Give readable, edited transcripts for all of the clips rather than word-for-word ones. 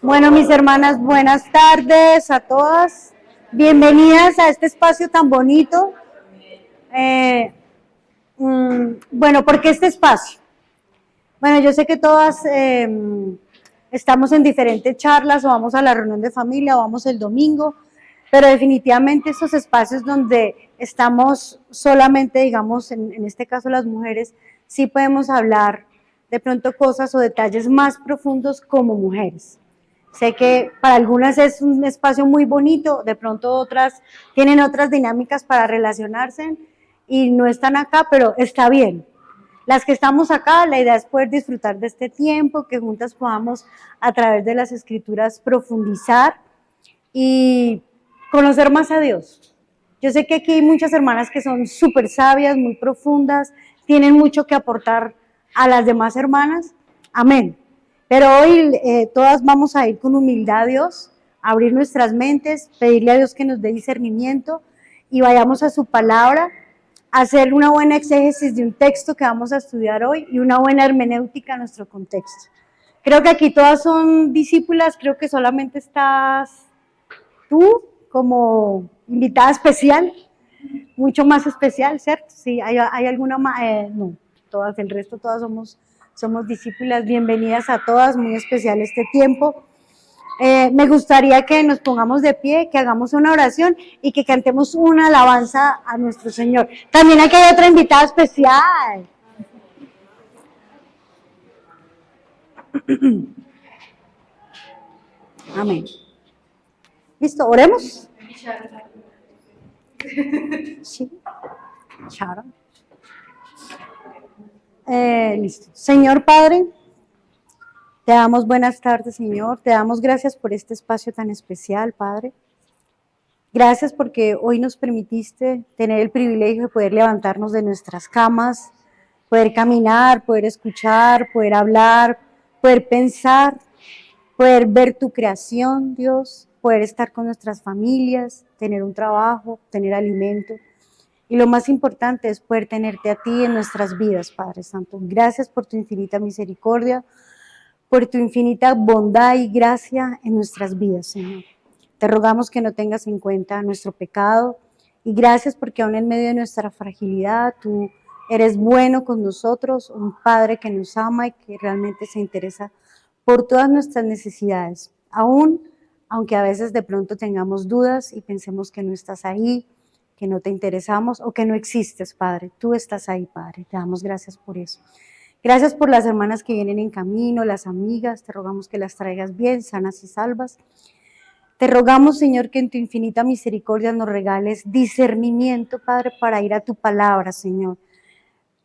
Bueno, mis hermanas, buenas tardes a todas. Bienvenidas a este espacio tan bonito. Bueno, ¿por qué este espacio? Bueno, yo sé que todas estamos en diferentes charlas, o vamos a la reunión de familia, o vamos el domingo, pero definitivamente esos espacios donde estamos solamente, digamos, en este caso las mujeres, sí podemos hablar de pronto cosas o detalles más profundos como mujeres. Sé que para algunas es un espacio muy bonito, de pronto otras tienen otras dinámicas para relacionarse y no están acá, pero está bien. Las que estamos acá, la idea es poder disfrutar de este tiempo, que juntas podamos a través de las escrituras profundizar y conocer más a Dios. Yo sé que aquí hay muchas hermanas que son súper sabias, muy profundas, tienen mucho que aportar a las demás hermanas. Amén. Pero hoy todas vamos a ir con humildad a Dios, a abrir nuestras mentes, pedirle a Dios que nos dé discernimiento y vayamos a su palabra, a hacer una buena exégesis de un texto que vamos a estudiar hoy y una buena hermenéutica a nuestro contexto. Creo que aquí todas son discípulas, creo que solamente estás tú como invitada especial, mucho más especial, ¿cierto? Sí, hay alguna más, no, todas, el resto todas somos discípulas. Bienvenidas a todas, muy especial este tiempo. Me gustaría que nos pongamos de pie, que hagamos una oración y que cantemos una alabanza a nuestro Señor. También aquí hay otra invitada especial. Amén. ¿Listo? ¿Oremos? Sí. Chara. Listo. Señor Padre, te damos buenas tardes, Señor. Te damos gracias por este espacio tan especial, Padre. Gracias porque hoy nos permitiste tener el privilegio de poder levantarnos de nuestras camas, poder caminar, poder escuchar, poder hablar, poder pensar, poder ver tu creación, Dios, poder estar con nuestras familias, tener un trabajo, tener alimento. Y lo más importante es poder tenerte a ti en nuestras vidas, Padre Santo. Gracias por tu infinita misericordia, por tu infinita bondad y gracia en nuestras vidas, Señor. Te rogamos que no tengas en cuenta nuestro pecado y gracias porque aún en medio de nuestra fragilidad tú eres bueno con nosotros, un Padre que nos ama y que realmente se interesa por todas nuestras necesidades. Aunque a veces de pronto tengamos dudas y pensemos que no estás ahí, que no te interesamos o que no existes, Padre. Tú estás ahí, Padre. Te damos gracias por eso. Gracias por las hermanas que vienen en camino, las amigas. Te rogamos que las traigas bien, sanas y salvas. Te rogamos, Señor, que en tu infinita misericordia nos regales discernimiento, Padre, para ir a tu palabra, Señor.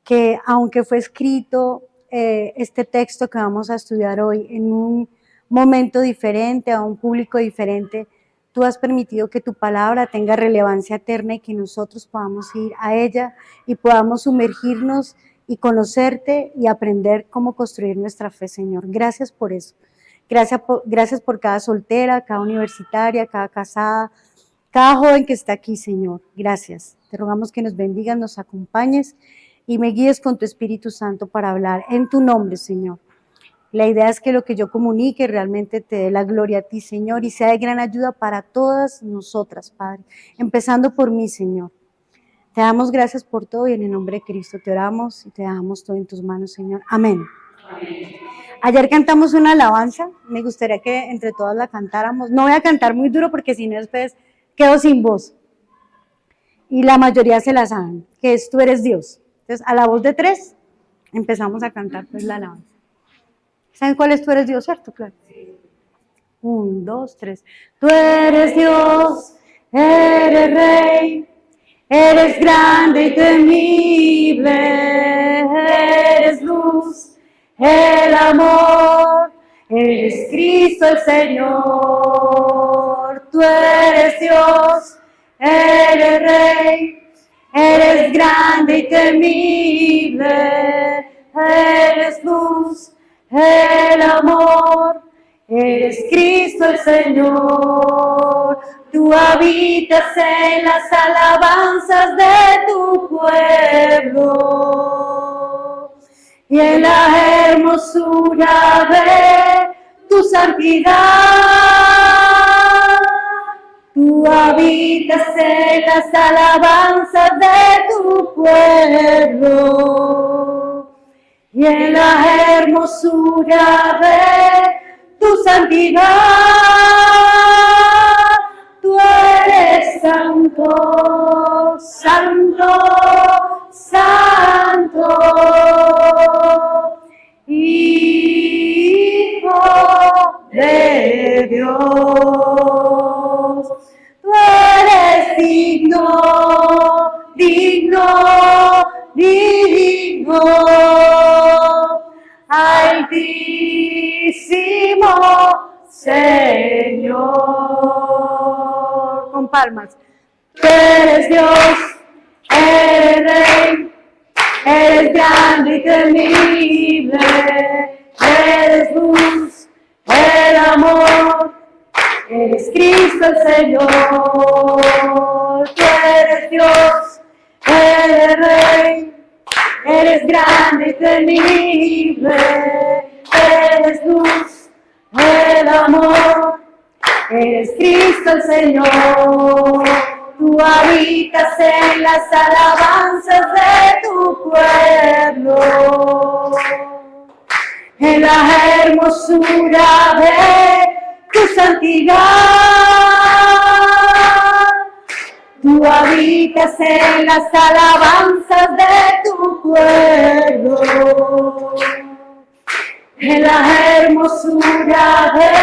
Que aunque fue escrito este texto que vamos a estudiar hoy en un momento diferente, a un público diferente, tú has permitido que tu palabra tenga relevancia eterna y que nosotros podamos ir a ella y podamos sumergirnos y conocerte y aprender cómo construir nuestra fe, Señor. Gracias por eso. Gracias por cada soltera, cada universitaria, cada casada, cada joven que está aquí, Señor. Gracias. Te rogamos que nos bendigas, nos acompañes y me guíes con tu Espíritu Santo para hablar en tu nombre, Señor. La idea es que lo que yo comunique realmente te dé la gloria a ti, Señor, y sea de gran ayuda para todas nosotras, Padre, empezando por mí, Señor. Te damos gracias por todo y en el nombre de Cristo te oramos y te dejamos todo en tus manos, Señor. Amén. Amén. Ayer cantamos una alabanza, me gustaría que entre todas la cantáramos. No voy a cantar muy duro porque si no después quedo sin voz. Y la mayoría se la saben, que es Tú eres Dios. Entonces, a la voz de 3, empezamos a cantar pues la alabanza. ¿Saben cuál es Tú eres Dios, cierto? Claro. 1, 2, 3. Tú eres Dios, eres Rey, eres grande y temible, eres luz, el amor, eres Cristo el Señor. Tú eres Dios, eres Rey, eres grande y temible, eres luz, el amor, eres Cristo el Señor. Tú habitas en las alabanzas de tu pueblo. y en la hermosura de tu santidad. Tú habitas en las alabanzas de tu pueblo y en la hermosura de tu santidad. Tú eres santo, santo, santo, Hijo de Dios. Tú eres digno, digno, digno, altísimo Señor. Con palmas. Tú eres Dios, eres Rey, eres grande y temible, eres luz, el amor, eres Cristo el Señor. Tú eres Dios, eres Rey, eres grande y temible, eres luz, el amor, eres Cristo el Señor. Tú habitas en las alabanzas de tu pueblo, en la hermosura de tu santidad. Tú habitas en las alabanzas de tu pueblo, en la hermosura de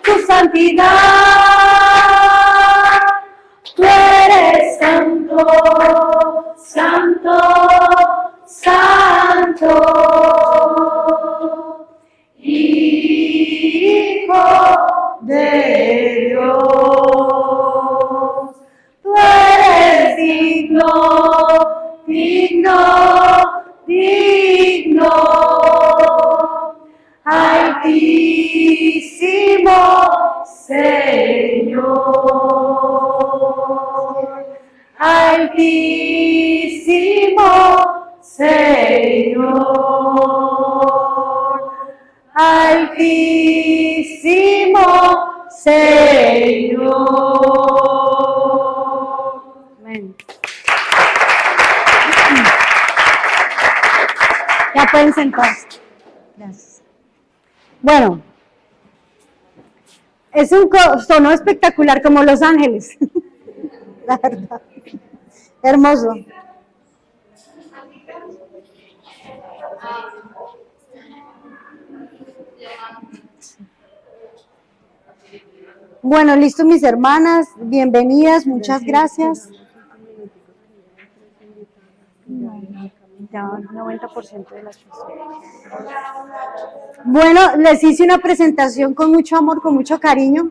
tu santidad. Tú eres santo, santo, santo, Hijo de Dios. Tú eres digno, digno, digno, altísimo Señor, altísimo Señor, altísimo Señor. Amén. Ya pueden sentarse. Gracias. Bueno, es un tono espectacular como Los Ángeles. La verdad. Hermoso. Bueno, listo, mis hermanas. Bienvenidas, muchas gracias. Ya 90% de las personas. Bueno, les hice una presentación con mucho amor, con mucho cariño.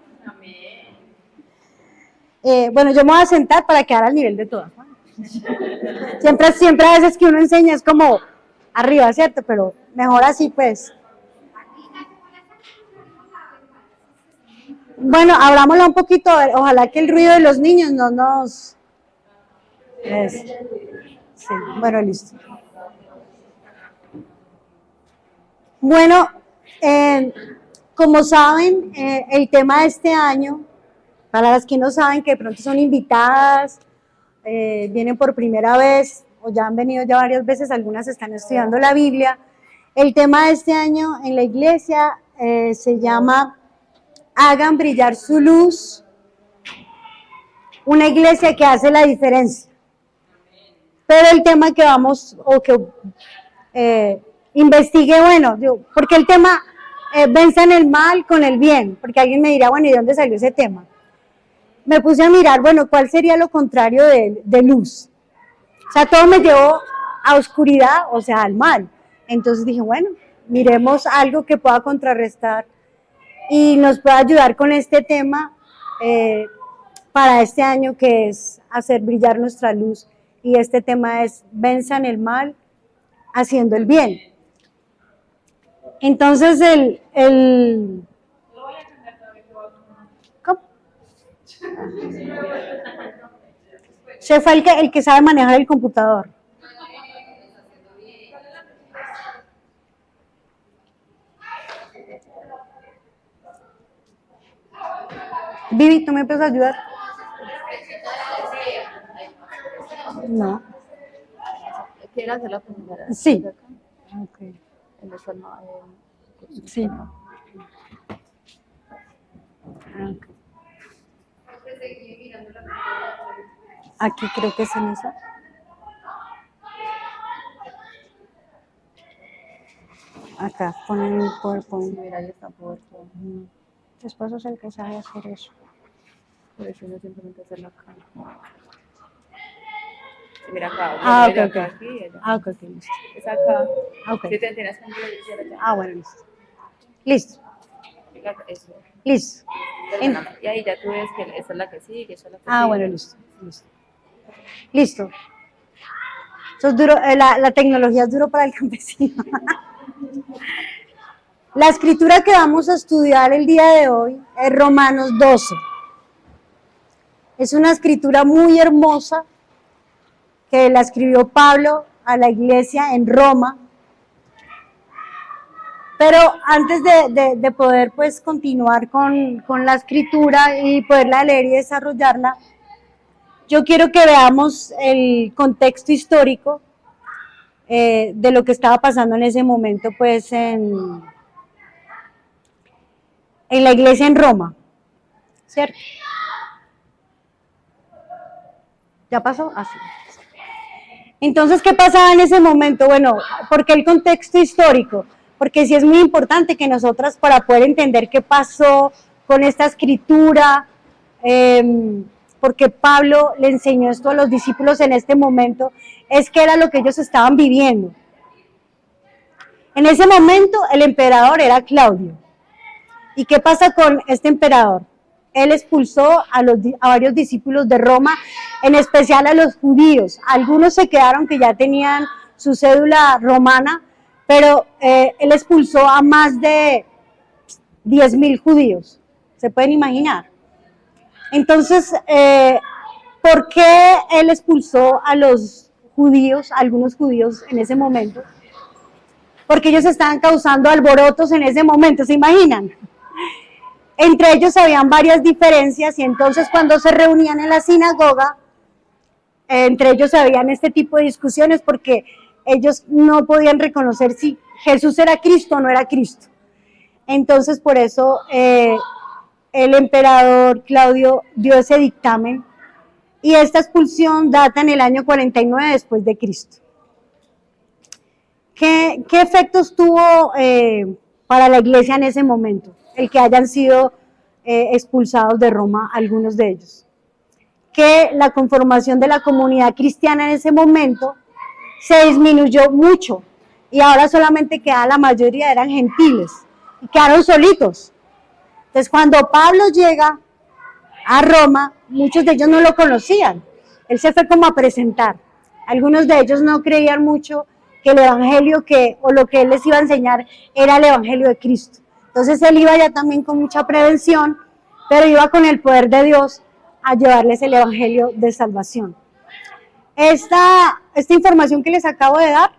Bueno, yo me voy a sentar para quedar al nivel de todas. Siempre a veces que uno enseña es como arriba, ¿cierto? Pero mejor así, pues. Bueno, abrámosla un poquito, ojalá que el ruido de los niños no nos... Sí, bueno, listo. Bueno, como saben, el tema de este año, para las que no saben, que de pronto son invitadas, vienen por primera vez o ya han venido ya varias veces, algunas están estudiando la Biblia. El tema de este año en la iglesia se llama Hagan brillar su luz, una iglesia que hace la diferencia. Pero el tema que vamos, o que investigué, bueno, porque el tema venzan el mal con el bien, porque alguien me dirá, bueno, ¿y de dónde salió ese tema? Me puse a mirar, bueno, ¿cuál sería lo contrario de luz? O sea, todo me llevó a oscuridad, o sea, al mal. Entonces dije, bueno, miremos algo que pueda contrarrestar y nos pueda ayudar con este tema para este año, que es hacer brillar nuestra luz. Y este tema es, venzan el mal haciendo el bien. Entonces, ¿cómo? Se fue el que sabe manejar el computador. Vivi, ¿tú me puedes ayudar? No. ¿Quieres hacer la primera? Sí. Okay. Sí. Okay. Aquí creo que es en esa. Acá ponen el PowerPoint. Mira, ahí está PowerPoint. Después es el que sabe hacer eso. Por eso no simplemente hacerlo acá. Mira acá. Ah, ok, acá, ok. Aquí, ella. Ah, ok, listo. Es acá. Ok. Si te tienes que ir allá. Ah, bueno, listo. Listo. Eso. Listo. Perdóname. Y ahí ya tú ves que esa es la que sigue, esa es la que Ah, sigue. bueno, listo. Listo. Listo. Eso es duro, la tecnología es duro para el campesino. La escritura que vamos a estudiar el día de hoy es Romanos 12. Es una escritura muy hermosa que la escribió Pablo a la iglesia en Roma. Pero antes de poder pues continuar con la escritura y poderla leer y desarrollarla, yo quiero que veamos el contexto histórico de lo que estaba pasando en ese momento pues en la iglesia en Roma, ¿cierto? ¿Ya pasó? Así. Entonces, ¿qué pasaba en ese momento? Bueno, ¿por qué el contexto histórico? Porque sí es muy importante que nosotras, para poder entender qué pasó con esta escritura, porque Pablo le enseñó esto a los discípulos en este momento, es que era lo que ellos estaban viviendo. En ese momento el emperador era Claudio. ¿Y qué pasa con este emperador? Él expulsó a varios discípulos de Roma, en especial a los judíos. Algunos se quedaron que ya tenían su cédula romana, pero él expulsó a más de 10.000 judíos. ¿Se pueden imaginar? Entonces, ¿por qué él expulsó a los judíos, a algunos judíos en ese momento? Porque ellos estaban causando alborotos en ese momento, ¿se imaginan? Entre ellos habían varias diferencias y entonces cuando se reunían en la sinagoga, entre ellos habían este tipo de discusiones porque ellos no podían reconocer si Jesús era Cristo o no era Cristo. Entonces por eso el emperador Claudio dio ese dictamen y esta expulsión data en el año 49 después de Cristo. ¿Qué efectos tuvo para la iglesia en ese momento? El que hayan sido expulsados de Roma algunos de ellos. Que la conformación de la comunidad cristiana en ese momento se disminuyó mucho y ahora solamente queda la mayoría eran gentiles y quedaron solitos. Entonces cuando Pablo llega a Roma, muchos de ellos no lo conocían. Él se fue como a presentar. Algunos de ellos no creían mucho que el evangelio o lo que él les iba a enseñar era el evangelio de Cristo. Entonces él iba ya también con mucha prevención, pero iba con el poder de Dios a llevarles el evangelio de salvación. Esta información que les acabo de dar,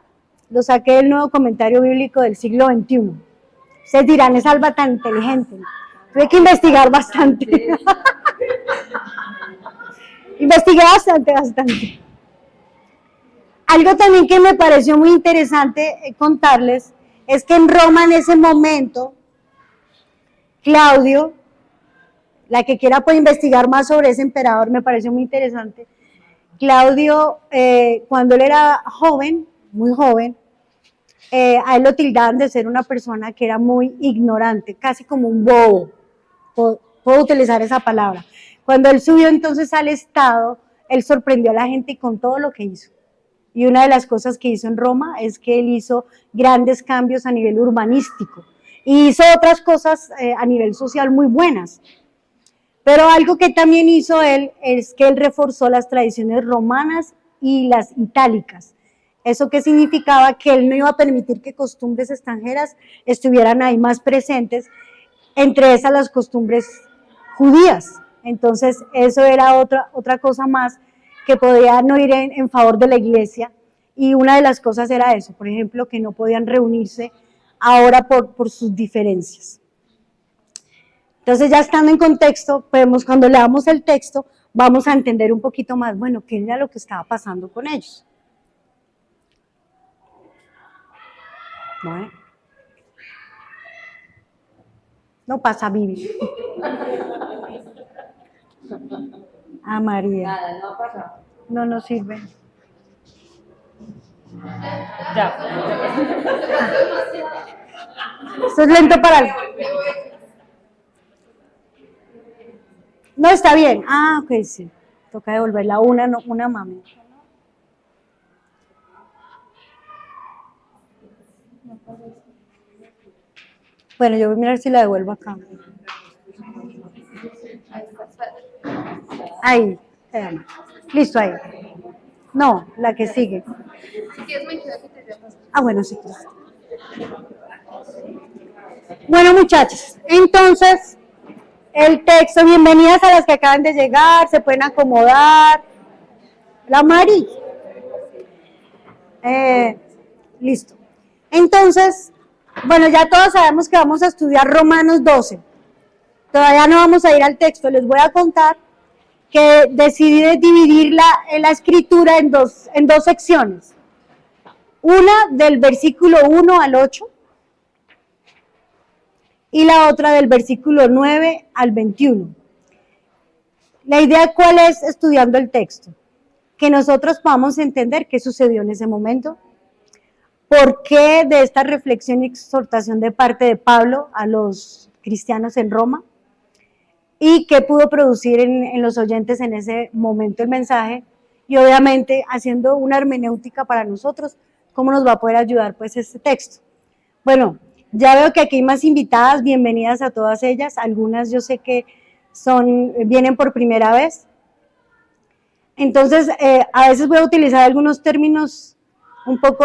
lo saqué del Nuevo Comentario Bíblico del siglo XXI. Ustedes dirán, es Alba tan inteligente. Tuve que investigar bastante. Investigué bastante. Algo también que me pareció muy interesante contarles es que en Roma en ese momento, Claudio, la que quiera puede investigar más sobre ese emperador, me pareció muy interesante. Claudio, cuando él era joven, muy joven, a él lo tildaban de ser una persona que era muy ignorante, casi como un bobo, puedo utilizar esa palabra. Cuando él subió entonces al Estado, él sorprendió a la gente con todo lo que hizo. Y una de las cosas que hizo en Roma es que él hizo grandes cambios a nivel urbanístico y hizo otras cosas a nivel social muy buenas. Pero algo que también hizo él es que él reforzó las tradiciones romanas y las itálicas. ¿Eso qué significaba? Que él no iba a permitir que costumbres extranjeras estuvieran ahí más presentes, entre esas las costumbres judías. Entonces eso era otra cosa más que podía no ir en favor de la iglesia, y una de las cosas era eso, por ejemplo, que no podían reunirse ahora por sus diferencias. Entonces, ya estando en contexto, cuando leamos el texto, vamos a entender un poquito más, bueno, qué era lo que estaba pasando con ellos. Bueno. No pasa, Vivi. Ah, María. Nada, no pasa. No nos sirve. Ya. Esto es lento para el... No, está bien. Ah, ok, sí. Toca devolverla una, no, una mami. Bueno, yo voy a mirar si la devuelvo acá. Ahí. Listo, ahí. No, la que sigue. Ah, bueno, sí. Bueno, muchachos, entonces, el texto, bienvenidas a las que acaban de llegar, se pueden acomodar. La Mari. Listo. Entonces, bueno, ya todos sabemos que vamos a estudiar Romanos 12. Todavía no vamos a ir al texto, les voy a contar que decidí dividir la escritura en dos secciones. Una del versículo 1 al 8 y la otra del versículo 9 al 21. La idea, ¿cuál es estudiando el texto? Que nosotros podamos entender qué sucedió en ese momento, por qué de esta reflexión y exhortación de parte de Pablo a los cristianos en Roma, y qué pudo producir en los oyentes en ese momento el mensaje, y obviamente haciendo una hermenéutica para nosotros, cómo nos va a poder ayudar pues este texto. Bueno, ya veo que aquí hay más invitadas, bienvenidas a todas ellas, algunas yo sé que vienen por primera vez. Entonces, a veces voy a utilizar algunos términos un poco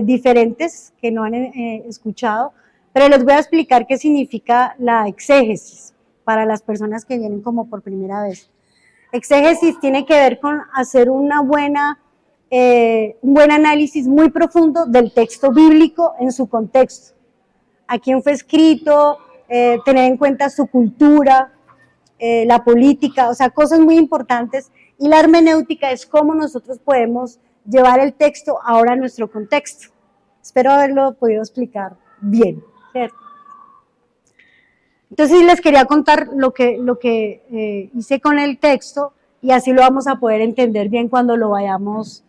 diferentes que no han escuchado, pero les voy a explicar qué significa la exégesis para las personas que vienen como por primera vez. Exégesis tiene que ver con hacer un buen análisis muy profundo del texto bíblico en su contexto. A quién fue escrito, tener en cuenta su cultura, la política, o sea, cosas muy importantes. Y la hermenéutica es cómo nosotros podemos llevar el texto ahora a nuestro contexto. Espero haberlo podido explicar bien, ¿cierto? Entonces les quería contar lo que hice con el texto y así lo vamos a poder entender bien cuando lo vayamos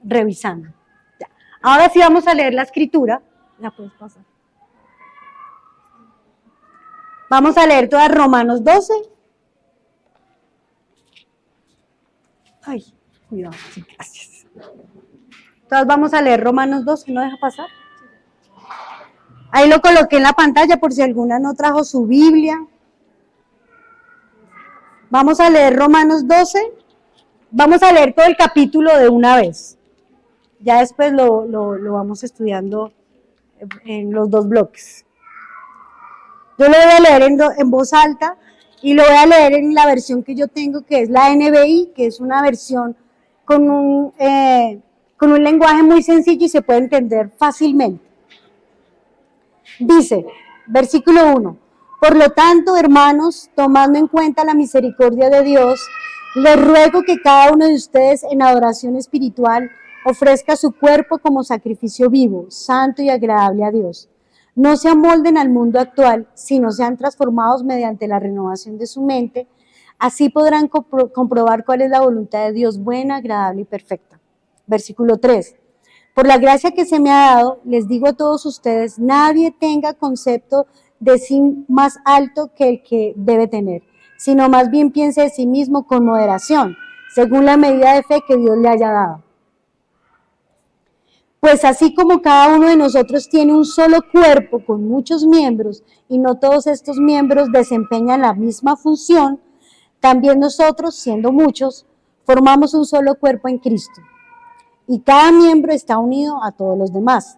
revisando. Ya. Ahora sí vamos a leer la escritura. La puedes pasar. Vamos a leer todas Romanos 12. Ay, cuidado, sí, gracias. Todas vamos a leer Romanos 12, ¿no deja pasar? Ahí lo coloqué en la pantalla por si alguna no trajo su Biblia. Vamos a leer Romanos 12. Vamos a leer todo el capítulo de una vez. Ya después lo vamos estudiando en los dos bloques. Yo lo voy a leer en voz alta y lo voy a leer en la versión que yo tengo, que es la NBI, que es una versión con un lenguaje muy sencillo y se puede entender fácilmente. Dice, versículo 1, por lo tanto, hermanos, tomando en cuenta la misericordia de Dios, les ruego que cada uno de ustedes en adoración espiritual ofrezca su cuerpo como sacrificio vivo, santo y agradable a Dios. No se amolden al mundo actual, sino sean transformados mediante la renovación de su mente. Así podrán comprobar cuál es la voluntad de Dios buena, agradable y perfecta. Versículo 3. Por la gracia que se me ha dado, les digo a todos ustedes, nadie tenga concepto de sí más alto que el que debe tener, sino más bien piense de sí mismo con moderación, según la medida de fe que Dios le haya dado. Pues así como cada uno de nosotros tiene un solo cuerpo con muchos miembros y no todos estos miembros desempeñan la misma función, también nosotros, siendo muchos, formamos un solo cuerpo en Cristo. Y cada miembro está unido a todos los demás.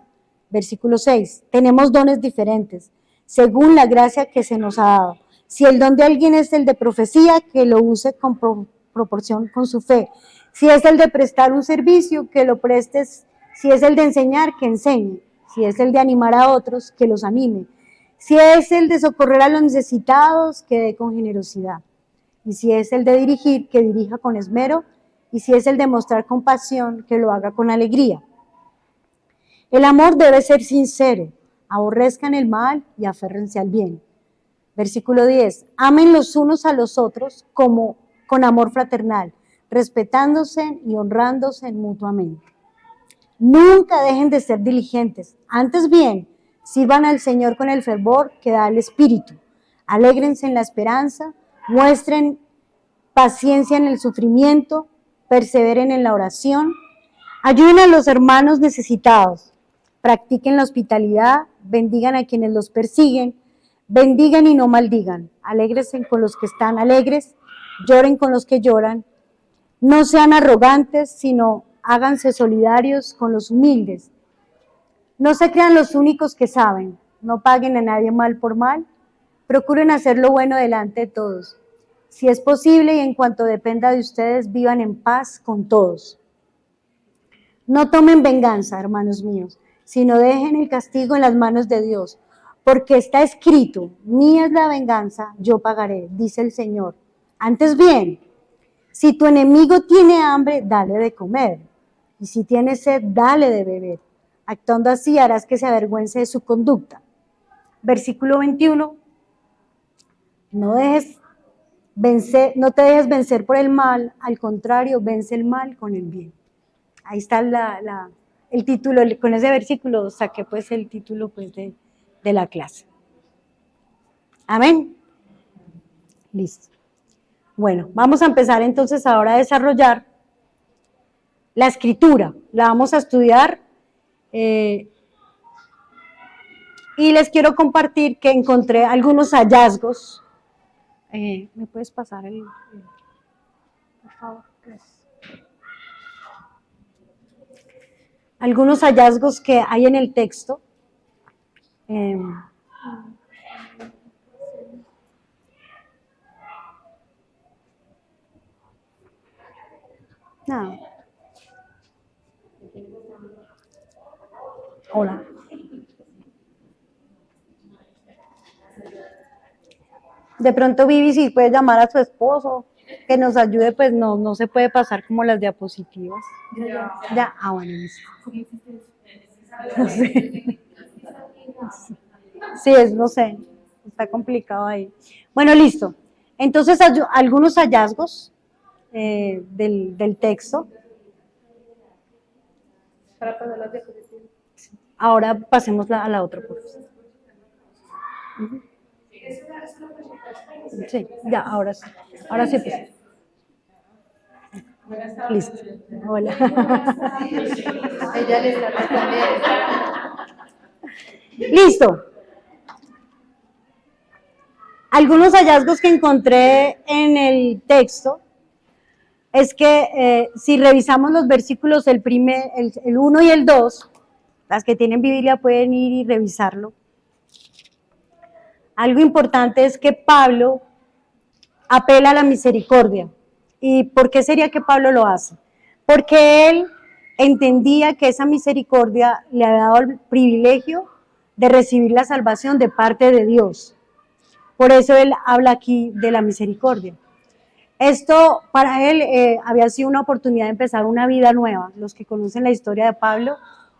Versículo 6. Tenemos dones diferentes, según la gracia que se nos ha dado. Si el don de alguien es el de profecía, que lo use con proporción con su fe. Si es el de prestar un servicio, que lo prestes. Si es el de enseñar, que enseñe. Si es el de animar a otros, que los anime. Si es el de socorrer a los necesitados, que dé con generosidad. Y si es el de dirigir, que dirija con esmero. Y si es el de mostrar compasión, que lo haga con alegría. El amor debe ser sincero. Aborrezcan el mal y aférrense al bien. Versículo 10. Amen los unos a los otros como con amor fraternal, respetándose y honrándose mutuamente. Nunca dejen de ser diligentes. Antes bien, sirvan al Señor con el fervor que da el Espíritu. Alégrense en la esperanza, muestren paciencia en el sufrimiento, perseveren en la oración, ayuden a los hermanos necesitados, practiquen la hospitalidad, bendigan a quienes los persiguen, bendigan y no maldigan, alégrense con los que están alegres, lloren con los que lloran, no sean arrogantes, sino háganse solidarios con los humildes. No se crean los únicos que saben, no paguen a nadie mal por mal, procuren hacer lo bueno delante de todos. Si es posible y en cuanto dependa de ustedes, vivan en paz con todos. No tomen venganza, hermanos míos, sino dejen el castigo en las manos de Dios, porque está escrito, mía es la venganza, yo pagaré, dice el Señor. Antes bien, si tu enemigo tiene hambre, dale de comer, y si tiene sed, dale de beber. Actuando así harás que se avergüence de su conducta. Versículo 21, no te dejes vencer por el mal, al contrario, vence el mal con el bien. Ahí está el título, con ese versículo saqué pues el título pues de la clase. Amén. Listo. Bueno, vamos a empezar entonces ahora a desarrollar la escritura. La vamos a estudiar y les quiero compartir que encontré algunos hallazgos. ¿Me puedes pasar por favor? Gracias. Algunos hallazgos que hay en el texto. No. Hola. De pronto Vivi, si puede llamar a su esposo, que nos ayude, pues no se puede pasar como las diapositivas. Ya. Ah, bueno, listo. No sé. Sí, no sé, está complicado ahí. Bueno, listo. Entonces, algunos hallazgos del texto. Para pasar las diapositivas. Ahora pasemos a la otra, por favor. Sí, ya, ahora sí. Ahora sí, pues. Listo. Hola. Ella le está respondiendo. Listo. Algunos hallazgos que encontré en el texto es que si revisamos los versículos, el 1 y el 2, las que tienen Biblia pueden ir y revisarlo. Algo importante es que Pablo apela a la misericordia. ¿Y por qué sería que Pablo lo hace? Porque él entendía que esa misericordia le había dado el privilegio de recibir la salvación de parte de Dios. Por eso él habla aquí de la misericordia. Esto para él había sido una oportunidad de empezar una vida nueva. Los que conocen la historia de Pablo,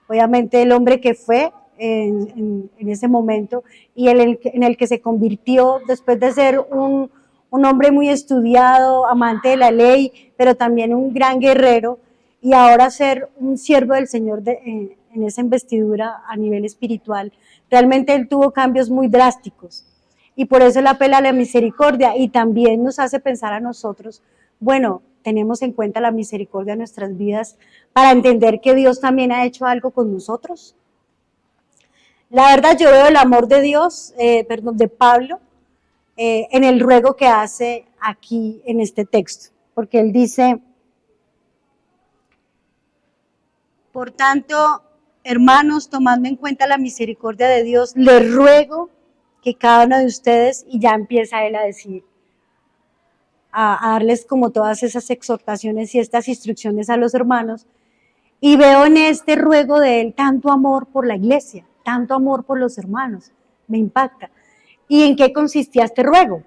obviamente el hombre que fue en ese momento y en el que se convirtió después de ser un hombre muy estudiado, amante de la ley, pero también un gran guerrero, y ahora ser un siervo del Señor en esa investidura a nivel espiritual. Realmente él tuvo cambios muy drásticos. Y por eso él apela a la misericordia y también nos hace pensar a nosotros, bueno, tenemos en cuenta la misericordia en nuestras vidas para entender que Dios también ha hecho algo con nosotros. La verdad, yo veo el amor de Dios, de Pablo, en el ruego que hace aquí en este texto, porque él dice, por tanto, hermanos, tomando en cuenta la misericordia de Dios, les ruego que cada uno de ustedes, y ya empieza él a decir, a darles como todas esas exhortaciones y estas instrucciones a los hermanos, Y veo en este ruego de él tanto amor por la iglesia, tanto amor por los hermanos, me impacta. ¿Y en qué consistía este ruego?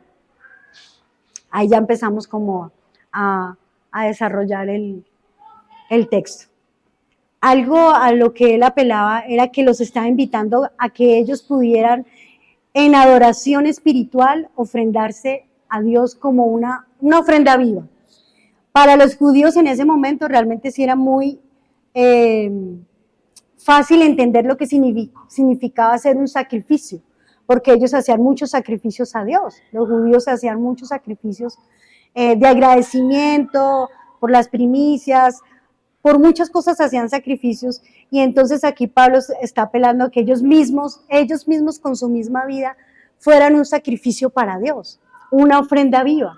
Ahí ya empezamos como a desarrollar el texto. Algo a lo que él apelaba era que los estaba invitando a que ellos pudieran en adoración espiritual ofrendarse a Dios como una ofrenda viva. Para los judíos en ese momento realmente sí era muy fácil entender lo que significaba hacer un sacrificio, porque ellos hacían muchos sacrificios a Dios. Los judíos hacían muchos sacrificios de agradecimiento por las primicias, por muchas cosas hacían sacrificios, y entonces aquí Pablo está apelando a que ellos mismos con su misma vida fueran un sacrificio para Dios, una ofrenda viva,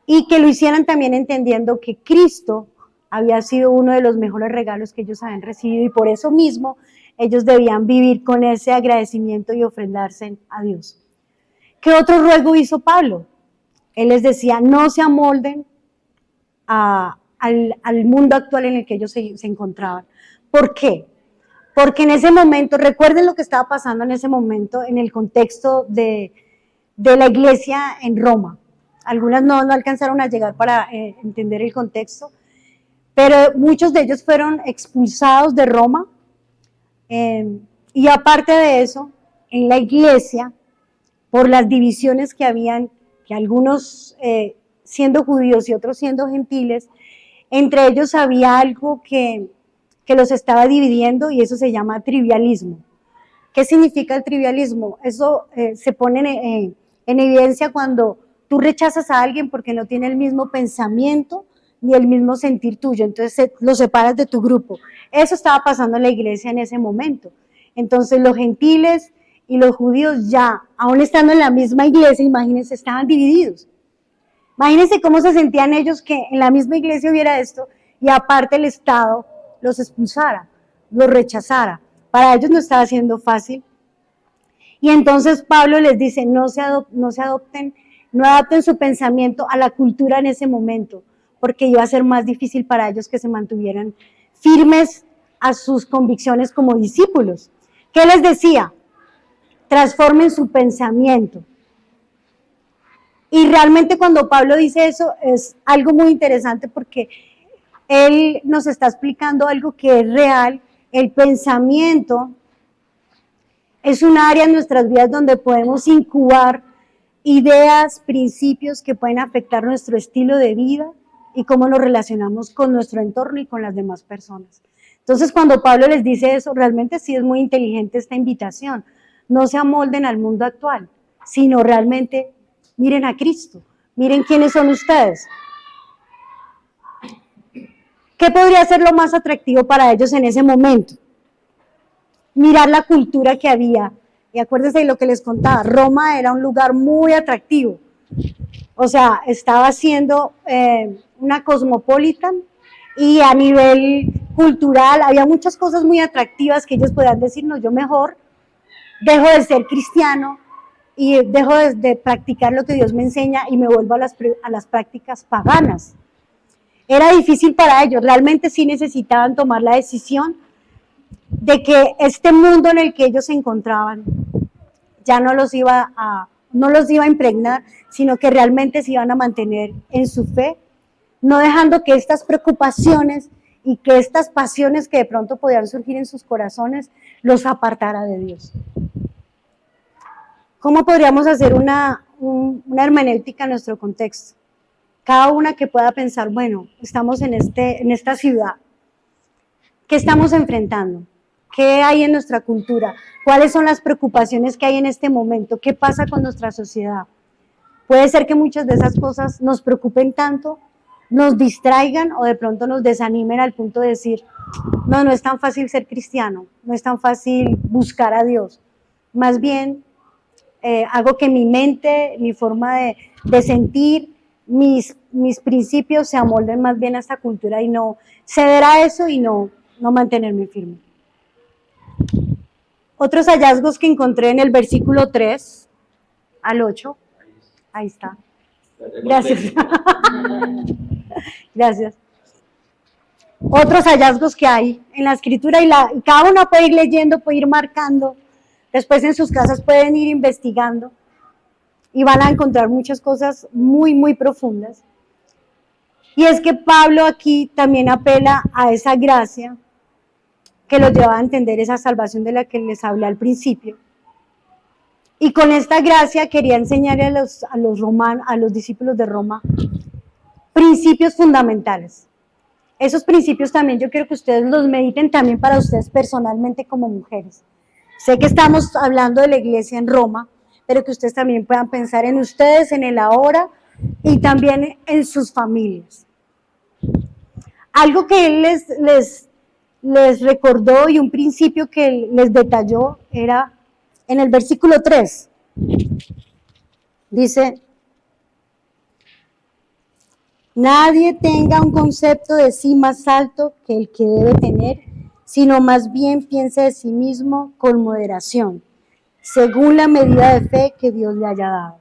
y que lo hicieran también entendiendo que Cristo había sido uno de los mejores regalos que ellos habían recibido, y por eso mismo ellos debían vivir con ese agradecimiento y ofrendarse a Dios. ¿Qué otro ruego hizo Pablo? Él les decía, no se amolden al mundo actual en el que ellos se encontraban. ¿Por qué? Porque en ese momento, recuerden lo que estaba pasando en ese momento en el contexto de la iglesia en Roma. Algunas no alcanzaron a llegar para entender el contexto, pero muchos de ellos fueron expulsados de Roma, y aparte de eso, en la iglesia, por las divisiones que habían, que algunos siendo judíos y otros siendo gentiles, entre ellos había algo que los estaba dividiendo, y eso se llama trivialismo. ¿Qué significa el trivialismo? Eso se pone en evidencia cuando tú rechazas a alguien porque no tiene el mismo pensamiento ni el mismo sentir tuyo, entonces lo separas de tu grupo. Eso estaba pasando en la iglesia en ese momento. Entonces los gentiles y los judíos ya, aún estando en la misma iglesia, imagínense, estaban divididos. Imagínense cómo se sentían ellos que en la misma iglesia hubiera esto, y aparte el Estado los expulsara, los rechazara. Para ellos no estaba siendo fácil. Y entonces Pablo les dice, no adapten su pensamiento a la cultura en ese momento, porque iba a ser más difícil para ellos que se mantuvieran firmes a sus convicciones como discípulos. ¿Qué les decía? Transformen su pensamiento. Y realmente cuando Pablo dice eso es algo muy interesante, porque él nos está explicando algo que es real. El pensamiento es un área en nuestras vidas donde podemos incubar ideas, principios que pueden afectar nuestro estilo de vida y cómo nos relacionamos con nuestro entorno y con las demás personas. Entonces, cuando Pablo les dice eso, realmente sí es muy inteligente esta invitación. No se amolden al mundo actual, sino realmente miren a Cristo, miren quiénes son ustedes. ¿Qué podría ser lo más atractivo para ellos en ese momento? Mirar la cultura que había. Y acuérdense de lo que les contaba, Roma era un lugar muy atractivo. O sea, estaba siendo una cosmopolitan, y a nivel cultural había muchas cosas muy atractivas que ellos podían decir, no, yo mejor dejo de ser cristiano y dejo de practicar lo que Dios me enseña y me vuelvo a las prácticas paganas. Era difícil para ellos, realmente sí necesitaban tomar la decisión de que este mundo en el que ellos se encontraban ya no los iba a impregnar, sino que realmente se iban a mantener en su fe, no dejando que estas preocupaciones y que estas pasiones que de pronto podían surgir en sus corazones los apartara de Dios. ¿Cómo podríamos hacer una hermenéutica en nuestro contexto? Cada una que pueda pensar, bueno, estamos en esta ciudad, ¿qué estamos enfrentando? ¿Qué hay en nuestra cultura? ¿Cuáles son las preocupaciones que hay en este momento? ¿Qué pasa con nuestra sociedad? Puede ser que muchas de esas cosas nos preocupen tanto, nos distraigan o de pronto nos desanimen al punto de decir, no es tan fácil ser cristiano, no es tan fácil buscar a Dios. Más bien, hago que mi mente, mi forma de sentir, mis principios se amolden más bien a esta cultura y no ceder a eso y no mantenerme firme. Otros hallazgos que encontré en el versículo 3 al 8, ahí está. Gracias. Gracias. otros hallazgos que hay en la escritura y cada uno puede ir leyendo, puede ir marcando, después en sus casas pueden ir investigando y van a encontrar muchas cosas muy, muy profundas. Y es que Pablo aquí también apela a esa gracia que los lleva a entender esa salvación de la que les hablé al principio. Y con esta gracia quería enseñarle a los discípulos de Roma principios fundamentales. Esos principios también yo quiero que ustedes los mediten también para ustedes personalmente como mujeres. Sé que estamos hablando de la iglesia en Roma, pero que ustedes también puedan pensar en ustedes, en el ahora y también en sus familias. Algo que él les recordó y un principio que él les detalló era en el versículo 3. Dice: nadie tenga un concepto de sí más alto que el que debe tener, sino más bien piense de sí mismo con moderación, según la medida de fe que Dios le haya dado.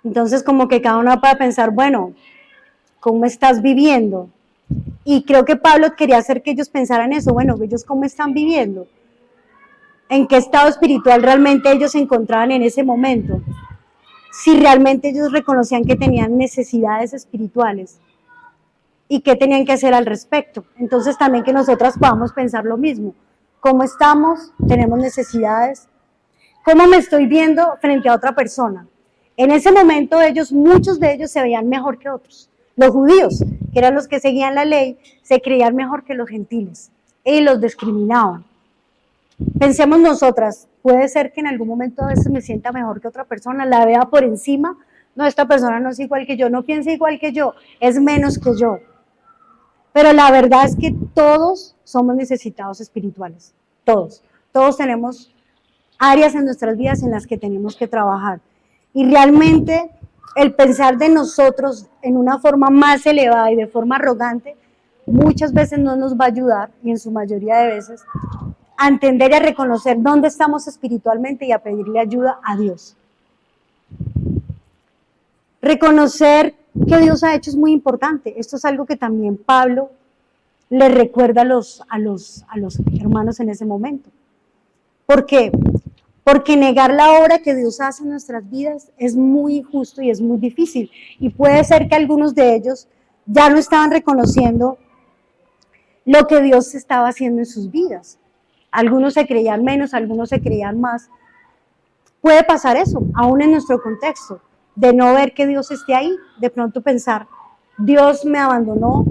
Entonces, como que cada uno pueda pensar, bueno, ¿cómo estás viviendo? Y creo que Pablo quería hacer que ellos pensaran eso, bueno, ellos cómo están viviendo, en qué estado espiritual realmente ellos se encontraban en ese momento, si realmente ellos reconocían que tenían necesidades espirituales y qué tenían que hacer al respecto. Entonces también que nosotras podamos pensar lo mismo, ¿cómo estamos? ¿Tenemos necesidades? ¿Cómo me estoy viendo frente a otra persona? En ese momento muchos de ellos se veían mejor que otros. Los judíos, que eran los que seguían la ley, se creían mejor que los gentiles y los discriminaban. Pensemos nosotras, puede ser que en algún momento a veces me sienta mejor que otra persona, la vea por encima, no, esta persona no es igual que yo, no piensa igual que yo, es menos que yo. Pero la verdad es que todos somos necesitados espirituales, todos tenemos áreas en nuestras vidas en las que tenemos que trabajar. Y realmente el pensar de nosotros en una forma más elevada y de forma arrogante, muchas veces no nos va a ayudar, y en su mayoría de veces, a entender y a reconocer dónde estamos espiritualmente y a pedirle ayuda a Dios. Reconocer que Dios ha hecho es muy importante. Esto es algo que también Pablo le recuerda a los hermanos en ese momento. ¿Por qué? Porque negar la obra que Dios hace en nuestras vidas es muy injusto y es muy difícil. Y puede ser que algunos de ellos ya no estaban reconociendo lo que Dios estaba haciendo en sus vidas. Algunos se creían menos, algunos se creían más. Puede pasar eso, aún en nuestro contexto, de no ver que Dios esté ahí, de pronto pensar, Dios me abandonó,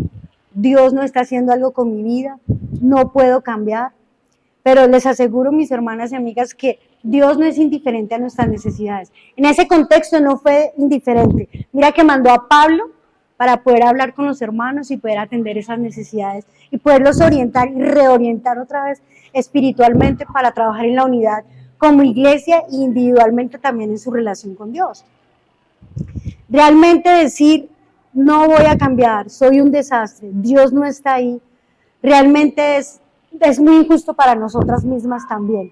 Dios no está haciendo algo con mi vida, no puedo cambiar. Pero les aseguro, mis hermanas y amigas, que Dios no es indiferente a nuestras necesidades. En ese contexto no fue indiferente. Mira que mandó a Pablo para poder hablar con los hermanos y poder atender esas necesidades y poderlos orientar y reorientar otra vez espiritualmente para trabajar en la unidad como iglesia e individualmente también en su relación con Dios. Realmente decir, no voy a cambiar, soy un desastre, Dios no está ahí, realmente es muy injusto para nosotras mismas también.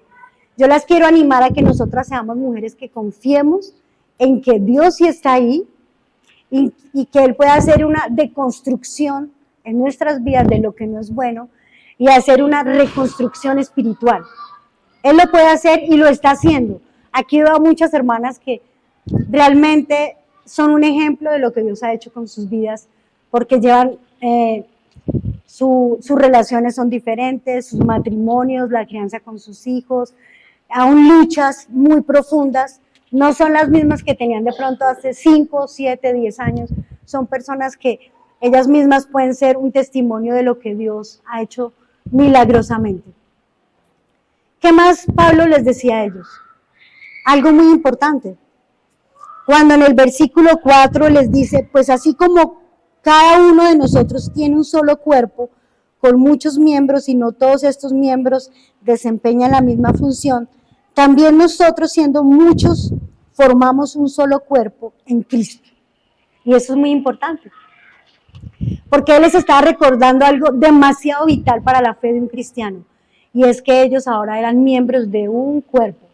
Yo las quiero animar a que nosotras seamos mujeres que confiemos en que Dios sí está ahí y que Él pueda hacer una deconstrucción en nuestras vidas de lo que no es bueno y hacer una reconstrucción espiritual. Él lo puede hacer y lo está haciendo. Aquí veo a muchas hermanas que realmente son un ejemplo de lo que Dios ha hecho con sus vidas, porque llevan, sus relaciones son diferentes, sus matrimonios, la crianza con sus hijos, aún luchas muy profundas, no son las mismas que tenían de pronto hace 5, 7, 10 años, son personas que ellas mismas pueden ser un testimonio de lo que Dios ha hecho milagrosamente. ¿Qué más Pablo les decía a ellos? Algo muy importante. Cuando en el versículo 4 les dice, pues así como cada uno de nosotros tiene un solo cuerpo con muchos miembros y no todos estos miembros desempeñan la misma función, también nosotros siendo muchos formamos un solo cuerpo en Cristo. Y eso es muy importante, porque Él les estaba recordando algo demasiado vital para la fe de un cristiano, y es que ellos ahora eran miembros de un cuerpo,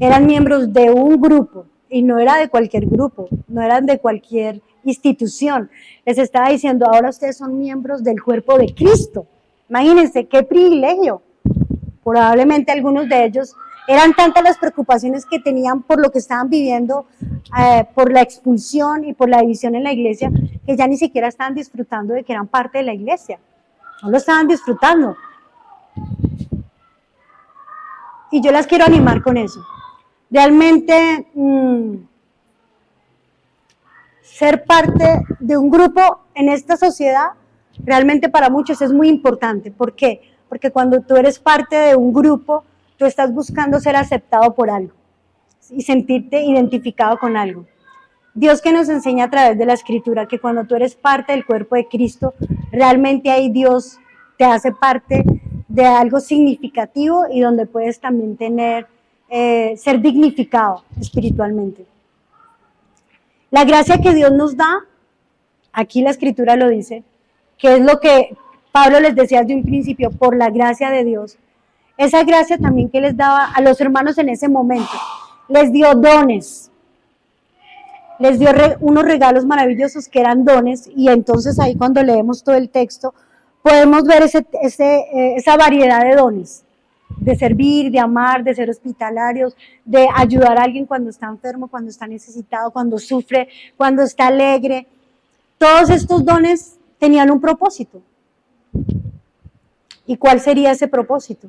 eran miembros de un grupo, y no era de cualquier grupo, no eran de cualquier institución. Les estaba diciendo, ahora ustedes son miembros del cuerpo de Cristo. Imagínense qué privilegio. Probablemente algunos de ellos eran tantas las preocupaciones que tenían por lo que estaban viviendo, por la expulsión y por la división en la iglesia, que ya ni siquiera estaban disfrutando de que eran parte de la iglesia. No lo estaban disfrutando. Y yo las quiero animar con eso. Realmente, ser parte de un grupo en esta sociedad, realmente para muchos es muy importante. ¿Por qué? Porque cuando tú eres parte de un grupo, tú estás buscando ser aceptado por algo y sentirte identificado con algo. Dios que nos enseña a través de la Escritura que cuando tú eres parte del cuerpo de Cristo, realmente ahí Dios te hace parte de algo significativo y donde puedes también tener, ser dignificado espiritualmente. La gracia que Dios nos da, aquí la Escritura lo dice, que es lo que Pablo les decía desde un principio, por la gracia de Dios. Esa gracia también que les daba a los hermanos en ese momento, les dio dones, les dio unos regalos maravillosos que eran dones, y entonces ahí cuando leemos todo el texto, podemos ver esa variedad de dones, de servir, de amar, de ser hospitalarios, de ayudar a alguien cuando está enfermo, cuando está necesitado, cuando sufre, cuando está alegre. Todos estos dones tenían un propósito. ¿Y cuál sería ese propósito?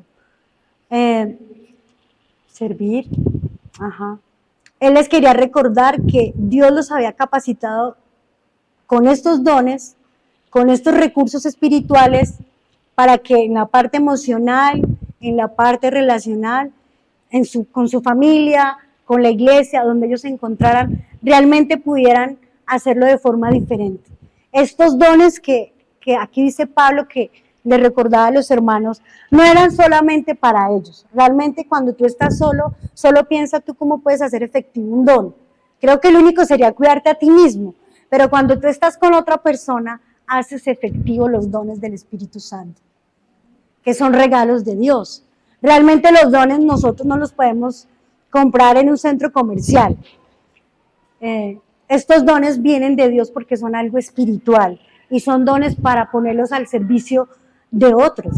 Servir. Ajá. Él les quería recordar que Dios los había capacitado con estos dones, con estos recursos espirituales, para que en la parte emocional, en la parte relacional, con su familia, con la iglesia, donde ellos se encontraran, realmente pudieran hacerlo de forma diferente. Estos dones que aquí dice Pablo que le recordaba a los hermanos, no eran solamente para ellos. Realmente cuando tú estás solo piensa tú cómo puedes hacer efectivo un don. Creo que el único sería cuidarte a ti mismo, pero cuando tú estás con otra persona, haces efectivo los dones del Espíritu Santo, que son regalos de Dios. Realmente los dones nosotros no los podemos comprar en un centro comercial. Estos dones vienen de Dios porque son algo espiritual y son dones para ponerlos al servicio de otros.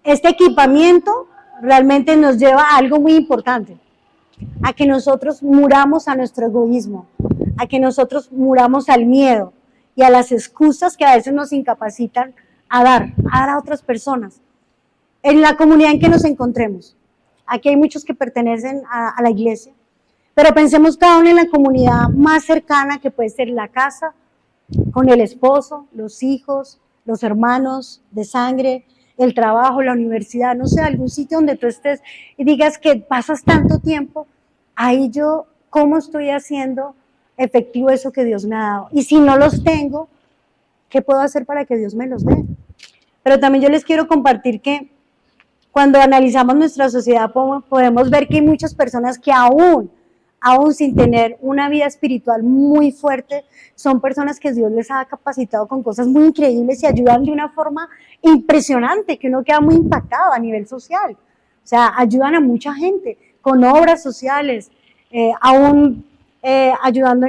Este equipamiento realmente nos lleva a algo muy importante, a que nosotros muramos a nuestro egoísmo, a que nosotros muramos al miedo y a las excusas que a veces nos incapacitan a dar a otras personas. En la comunidad en que nos encontremos, aquí hay muchos que pertenecen a la iglesia, pero pensemos cada uno en la comunidad más cercana, que puede ser la casa, con el esposo, los hijos, los hermanos de sangre, el trabajo, la universidad, no sé, algún sitio donde tú estés y digas que pasas tanto tiempo, ahí yo, ¿cómo estoy haciendo efectivo eso que Dios me ha dado? Y si no los tengo, ¿qué puedo hacer para que Dios me los dé? Pero también yo les quiero compartir que cuando analizamos nuestra sociedad podemos ver que hay muchas personas que aún sin tener una vida espiritual muy fuerte, son personas que Dios les ha capacitado con cosas muy increíbles y ayudan de una forma impresionante, que uno queda muy impactado a nivel social. O sea, ayudan a mucha gente con obras sociales, ayudando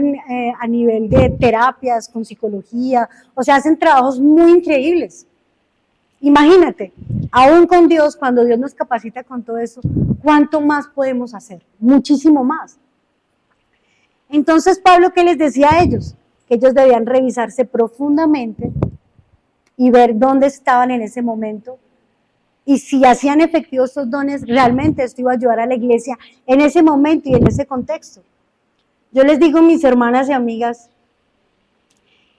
a nivel de terapias, con psicología, o sea, hacen trabajos muy increíbles. Imagínate, aún con Dios, cuando Dios nos capacita con todo eso, ¿cuánto más podemos hacer? Muchísimo más. Entonces, Pablo, ¿qué les decía a ellos? Que ellos debían revisarse profundamente y ver dónde estaban en ese momento. Y si hacían efectivos esos dones, realmente esto iba a ayudar a la iglesia en ese momento y en ese contexto. Yo les digo, mis hermanas y amigas,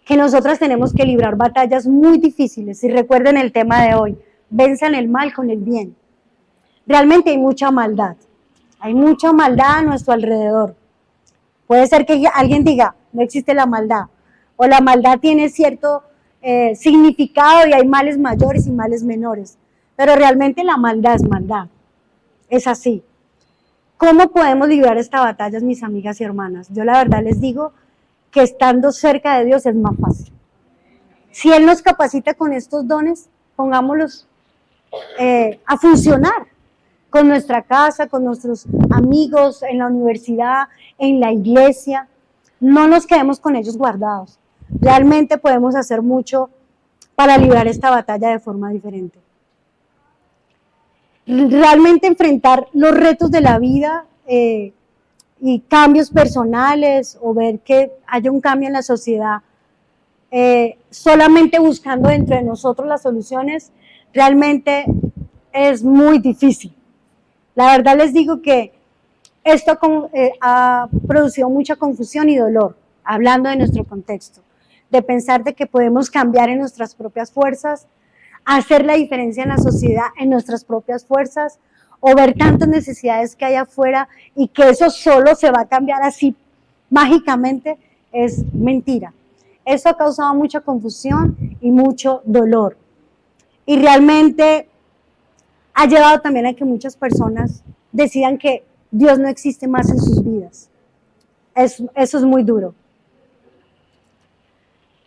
que nosotras tenemos que librar batallas muy difíciles. Y recuerden el tema de hoy, venzan el mal con el bien. Realmente hay mucha maldad a nuestro alrededor. Puede ser que alguien diga, no existe la maldad, o la maldad tiene cierto significado y hay males mayores y males menores, pero realmente la maldad es maldad, es así. ¿Cómo podemos librar esta batalla, mis amigas y hermanas? Yo la verdad les digo que estando cerca de Dios es más fácil. Si Él nos capacita con estos dones, pongámoslos a funcionar con nuestra casa, con nuestros amigos, en la universidad, en la iglesia. no nos quedemos con ellos guardados. Realmente podemos hacer mucho para librar esta batalla de forma diferente. Realmente enfrentar los retos de la vida y cambios personales o ver que haya un cambio en la sociedad solamente buscando dentro de nosotros las soluciones, realmente es muy difícil. La verdad les digo que esto ha producido mucha confusión y dolor, hablando de nuestro contexto, de pensar de que podemos cambiar en nuestras propias fuerzas, hacer la diferencia en la sociedad en nuestras propias fuerzas, o ver tantas necesidades que hay afuera y que eso solo se va a cambiar así mágicamente, es mentira. Eso ha causado mucha confusión y mucho dolor. Y realmente ha llevado también a que muchas personas decidan que Dios no existe más en sus vidas. Eso es muy duro.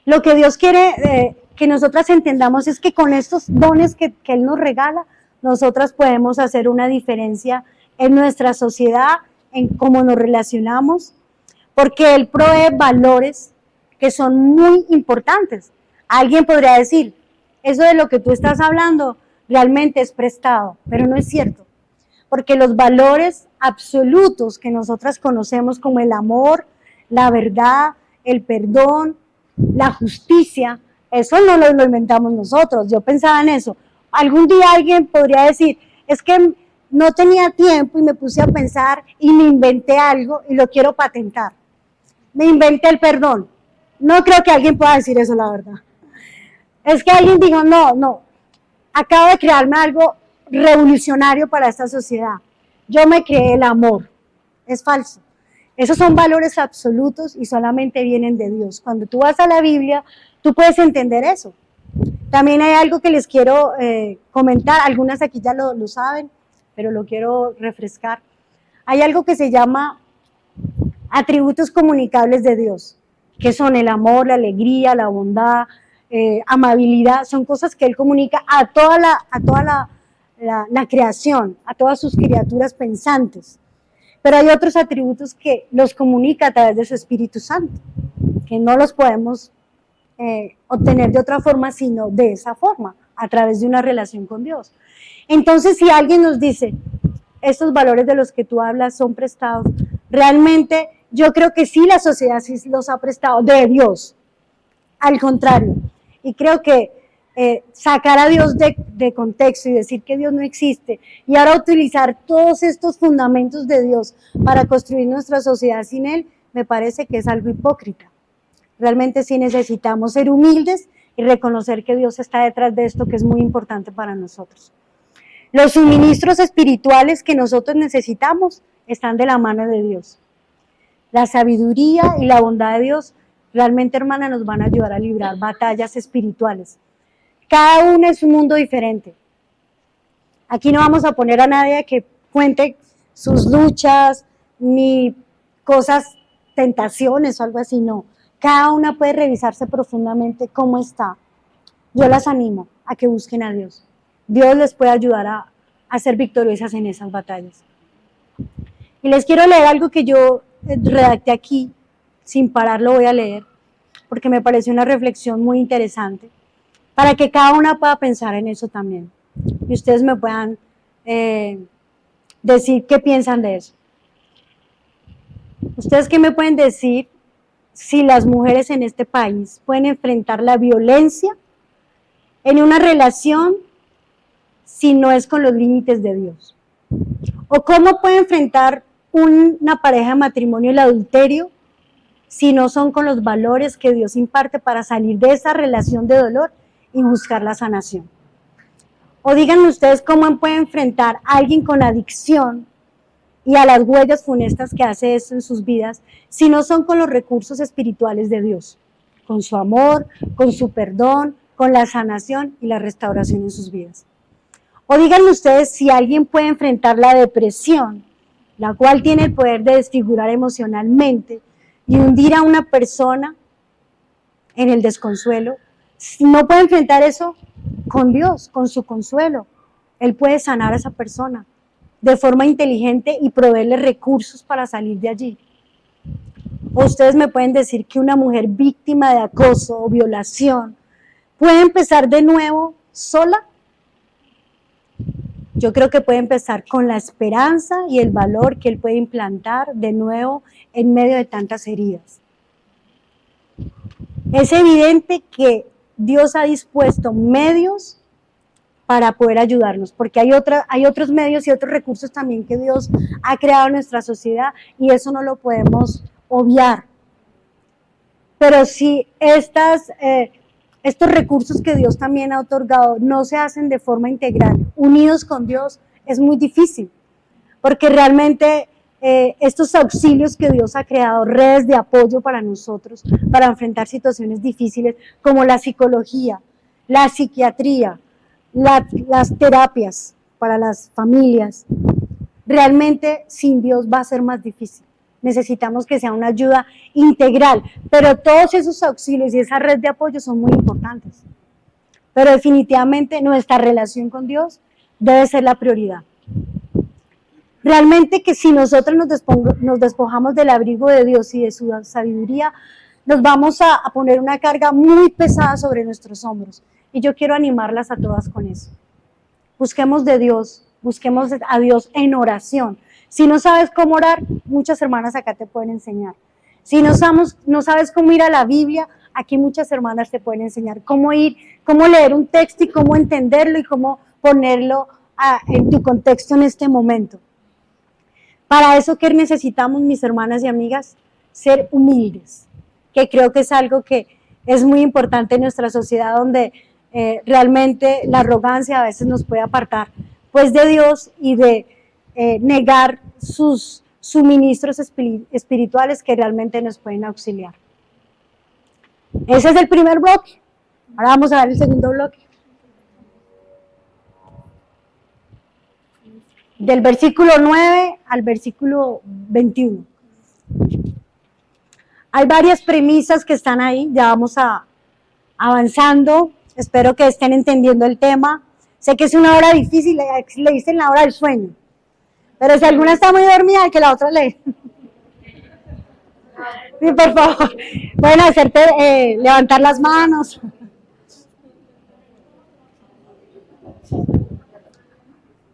Lo que Dios quiere que nosotras entendamos es que con estos dones que Él nos regala, nosotras podemos hacer una diferencia en nuestra sociedad, en cómo nos relacionamos, porque Él provee valores que son muy importantes. Alguien podría decir, eso de lo que tú estás hablando realmente es prestado, pero no es cierto, porque los valores absolutos que nosotras conocemos como el amor, la verdad, el perdón, la justicia, eso no lo inventamos nosotros. Yo pensaba en eso. Algún día alguien podría decir, es que no tenía tiempo y me puse a pensar y me inventé algo y lo quiero patentar. Me inventé el perdón. No creo que alguien pueda decir eso, la verdad. Es que alguien dijo, no, acabo de crearme algo revolucionario para esta sociedad. Yo me creé el amor. Es falso. Esos son valores absolutos y solamente vienen de Dios. Cuando tú vas a la Biblia, tú puedes entender eso. También hay algo que les quiero comentar, algunas aquí ya lo saben, pero lo quiero refrescar. Hay algo que se llama atributos comunicables de Dios, que son el amor, la alegría, la bondad, amabilidad, son cosas que Él comunica a toda la creación, a todas sus criaturas pensantes. Pero hay otros atributos que los comunica a través de su Espíritu Santo, que no los podemos obtener de otra forma, sino de esa forma, a través de una relación con Dios. Entonces, si alguien nos dice, estos valores de los que tú hablas son prestados, realmente yo creo que sí, la sociedad sí los ha prestado de Dios, al contrario. Y creo que sacar a Dios de contexto y decir que Dios no existe y ahora utilizar todos estos fundamentos de Dios para construir nuestra sociedad sin Él, me parece que es algo hipócrita. Realmente sí necesitamos ser humildes y reconocer que Dios está detrás de esto, que es muy importante para nosotros. Los suministros espirituales que nosotros necesitamos están de la mano de Dios. La sabiduría y la bondad de Dios realmente, hermana, nos van a ayudar a librar batallas espirituales. Cada uno es un mundo diferente. Aquí no vamos a poner a nadie que cuente sus luchas, ni cosas, tentaciones o algo así, no. Cada una puede revisarse profundamente cómo está. Yo las animo a que busquen a Dios. Dios les puede ayudar a ser victoriosas en esas batallas. Y les quiero leer algo que yo redacté aquí, sin parar lo voy a leer, porque me pareció una reflexión muy interesante, para que cada una pueda pensar en eso también. Y ustedes me puedan decir qué piensan de eso. ¿Ustedes qué me pueden decir si las mujeres en este país pueden enfrentar la violencia en una relación si no es con los límites de Dios? ¿O cómo puede enfrentar una pareja de matrimonio el adulterio si no son con los valores que Dios imparte para salir de esa relación de dolor y buscar la sanación? O díganme ustedes cómo pueden enfrentar a alguien con adicción y a las huellas funestas que hace eso en sus vidas si no son con los recursos espirituales de Dios, con su amor, con su perdón, con la sanación y la restauración en sus vidas. O díganme ustedes si alguien puede enfrentar la depresión, la cual tiene el poder de desfigurar emocionalmente y hundir a una persona en el desconsuelo. No puede enfrentar eso con Dios, con su consuelo. Él puede sanar a esa persona de forma inteligente y proveerle recursos para salir de allí. o ustedes me pueden decir que una mujer víctima de acoso o violación puede empezar de nuevo sola. Yo creo que puede empezar con la esperanza y el valor que él puede implantar de nuevo en medio de tantas heridas. Es evidente que Dios ha dispuesto medios para poder ayudarnos, porque hay otros medios y otros recursos también que Dios ha creado en nuestra sociedad y eso no lo podemos obviar. Pero si estos recursos que Dios también ha otorgado no se hacen de forma integral, unidos con Dios, es muy difícil, porque realmente estos auxilios que Dios ha creado, redes de apoyo para nosotros, para enfrentar situaciones difíciles, como la psicología, la psiquiatría, las terapias para las familias, realmente sin Dios va a ser más difícil. Necesitamos que sea una ayuda integral, pero todos esos auxilios y esa red de apoyo son muy importantes. Pero definitivamente nuestra relación con Dios debe ser la prioridad. Realmente que si nosotros nos despojamos del abrigo de Dios y de su sabiduría, nos vamos a poner una carga muy pesada sobre nuestros hombros. Y yo quiero animarlas a todas con eso. Busquemos de Dios, busquemos a Dios en oración. Si no sabes cómo orar, muchas hermanas acá te pueden enseñar. Si no sabes cómo ir a la Biblia, aquí muchas hermanas te pueden enseñar cómo leer un texto y cómo entenderlo y cómo ponerlo en tu contexto en este momento. Para eso, ¿qué necesitamos, mis hermanas y amigas? Ser humildes, que creo que es algo que es muy importante en nuestra sociedad, donde realmente la arrogancia a veces nos puede apartar pues de Dios y de negar sus suministros espirituales que realmente nos pueden auxiliar. Ese es el primer bloque. Ahora vamos a ver el segundo bloque. Del versículo 9 al versículo 21. Hay varias premisas que están ahí, ya vamos avanzando. Espero que estén entendiendo el tema. Sé que es una hora difícil, le dicen la hora del sueño. Pero si alguna está muy dormida, que la otra lee. Sí, por favor. Pueden hacerte levantar las manos.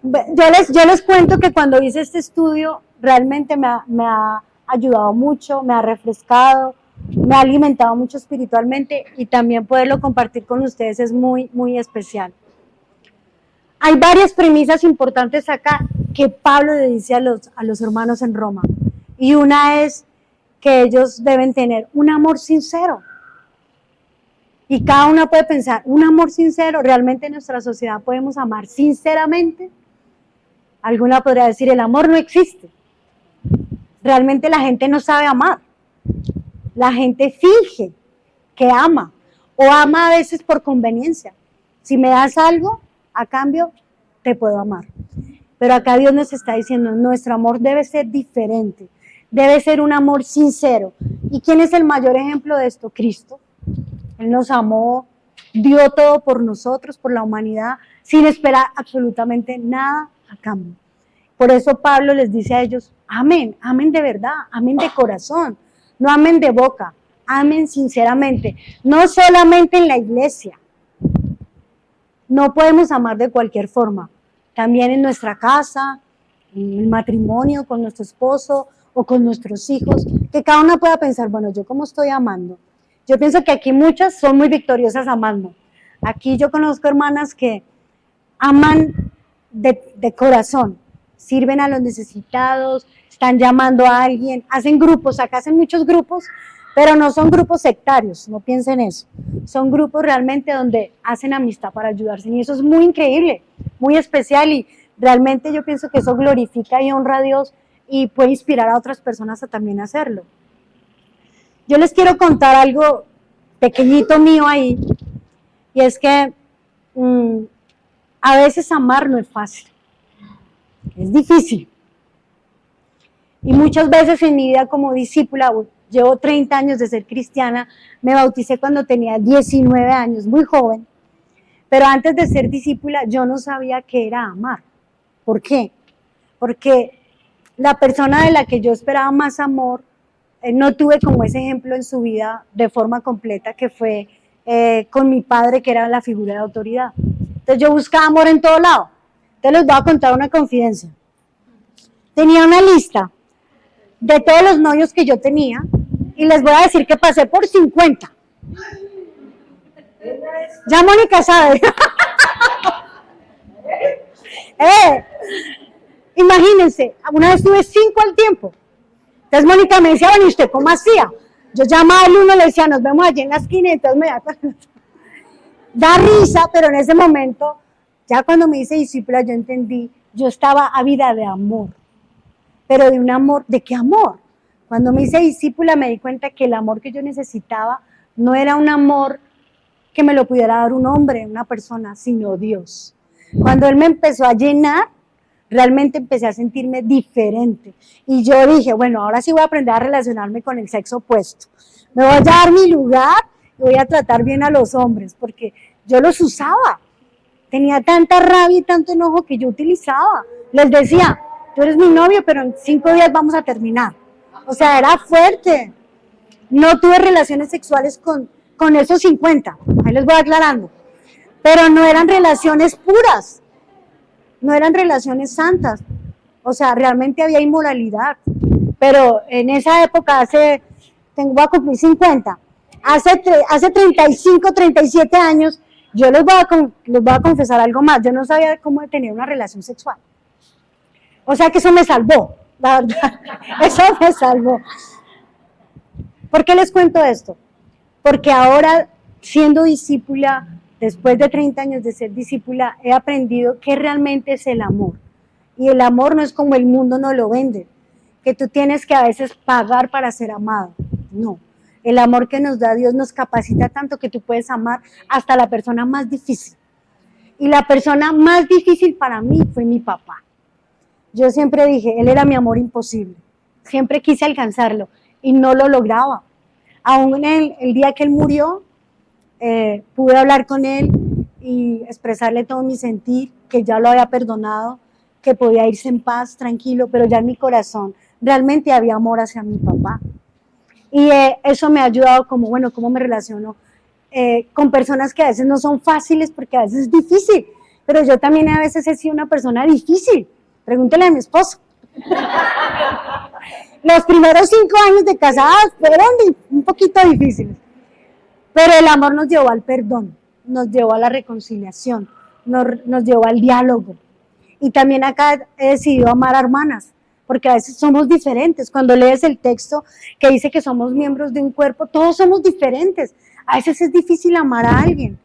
Yo les cuento que cuando hice este estudio, realmente me ha ayudado mucho, me ha refrescado, me ha alimentado mucho espiritualmente y también poderlo compartir con ustedes es muy, muy especial. Hay varias premisas importantes acá que Pablo le dice a los hermanos en Roma. Y una es que ellos deben tener un amor sincero. Y cada una puede pensar, un amor sincero, ¿realmente en nuestra sociedad podemos amar sinceramente? Alguna podría decir, el amor no existe. Realmente la gente no sabe amar. La gente finge que ama, o ama a veces por conveniencia. Si me das algo, a cambio, te puedo amar. Pero acá Dios nos está diciendo, nuestro amor debe ser diferente, debe ser un amor sincero. ¿Y quién es el mayor ejemplo de esto? Cristo. Él nos amó, dio todo por nosotros, por la humanidad, sin esperar absolutamente nada a cambio. Por eso Pablo les dice a ellos, amen, amen de verdad, amen de corazón, no amen de boca, amen sinceramente, no solamente en la iglesia. No podemos amar de cualquier forma, también en nuestra casa, en el matrimonio, con nuestro esposo o con nuestros hijos, que cada una pueda pensar, bueno, ¿yo cómo estoy amando? Yo pienso que aquí muchas son muy victoriosas amando. Aquí yo conozco hermanas que aman de corazón, sirven a los necesitados, están llamando a alguien, hacen grupos, acá hacen muchos grupos, pero no son grupos sectarios, no piensen eso. Son grupos realmente donde hacen amistad para ayudarse y eso es muy increíble, muy especial y realmente yo pienso que eso glorifica y honra a Dios y puede inspirar a otras personas a también hacerlo. Yo les quiero contar algo pequeñito mío ahí, y es que a veces amar no es fácil, es difícil. Y muchas veces en mi vida como discípula, llevo 30 años de ser cristiana, me bauticé cuando tenía 19 años, muy joven, pero antes de ser discípula yo no sabía qué era amar. ¿Por qué? Porque la persona de la que yo esperaba más amor no tuve como ese ejemplo en su vida de forma completa, que fue con mi padre, que era la figura de autoridad. Entonces yo buscaba amor en todo lado. Entonces les voy a contar una confidencia. Tenía una lista de todos los novios que yo tenía y les voy a decir que pasé por 50. Ya Mónica sabe. Imagínense, una vez tuve 5 al tiempo. Entonces Mónica me decía, bueno, ¿y usted cómo hacía? Yo llamaba al uno, le decía, nos vemos allí en la esquina, entonces me da risa, pero en ese momento, ya cuando me hice discípula, yo entendí, yo estaba ávida de amor, pero de un amor, ¿de qué amor? Cuando me hice discípula me di cuenta que el amor que yo necesitaba no era un amor que me lo pudiera dar un hombre, una persona, sino Dios. Cuando Él me empezó a llenar, realmente empecé a sentirme diferente. Y yo dije, bueno, ahora sí voy a aprender a relacionarme con el sexo opuesto. Me voy a dar mi lugar y voy a tratar bien a los hombres, porque yo los usaba. Tenía tanta rabia y tanto enojo que yo utilizaba. Les decía, tú eres mi novio, pero en 5 días vamos a terminar. O sea, era fuerte. No tuve relaciones sexuales con esos 50. Ahí les voy aclarando. Pero no eran relaciones puras. No eran relaciones santas, o sea, realmente había inmoralidad, pero en esa época, voy a cumplir 50, hace 35, 37 años, yo les voy a confesar algo más, yo no sabía cómo tener una relación sexual, o sea que eso me salvó, la verdad, eso me salvó. ¿Por qué les cuento esto? Porque ahora, siendo discípula, después de 30 años de ser discípula, he aprendido qué realmente es el amor. Y el amor no es como el mundo nos lo vende, que tú tienes que a veces pagar para ser amado. No. El amor que nos da Dios nos capacita tanto que tú puedes amar hasta la persona más difícil. Y la persona más difícil para mí fue mi papá. Yo siempre dije, él era mi amor imposible. Siempre quise alcanzarlo y no lo lograba. Aún el día que él murió, pude hablar con él y expresarle todo mi sentir, que ya lo había perdonado, que podía irse en paz, tranquilo, pero ya en mi corazón realmente había amor hacia mi papá. Y eso me ha ayudado como, bueno, cómo me relaciono con personas que a veces no son fáciles, porque a veces es difícil, pero yo también a veces he sido una persona difícil. Pregúntele a mi esposo. Los primeros 5 años de casadas fueron un poquito difíciles. Pero el amor nos llevó al perdón, nos llevó a la reconciliación, nos llevó al diálogo. Y también acá he decidido amar a hermanas, porque a veces somos diferentes. Cuando lees el texto que dice que somos miembros de un cuerpo, todos somos diferentes. A veces es difícil amar a alguien.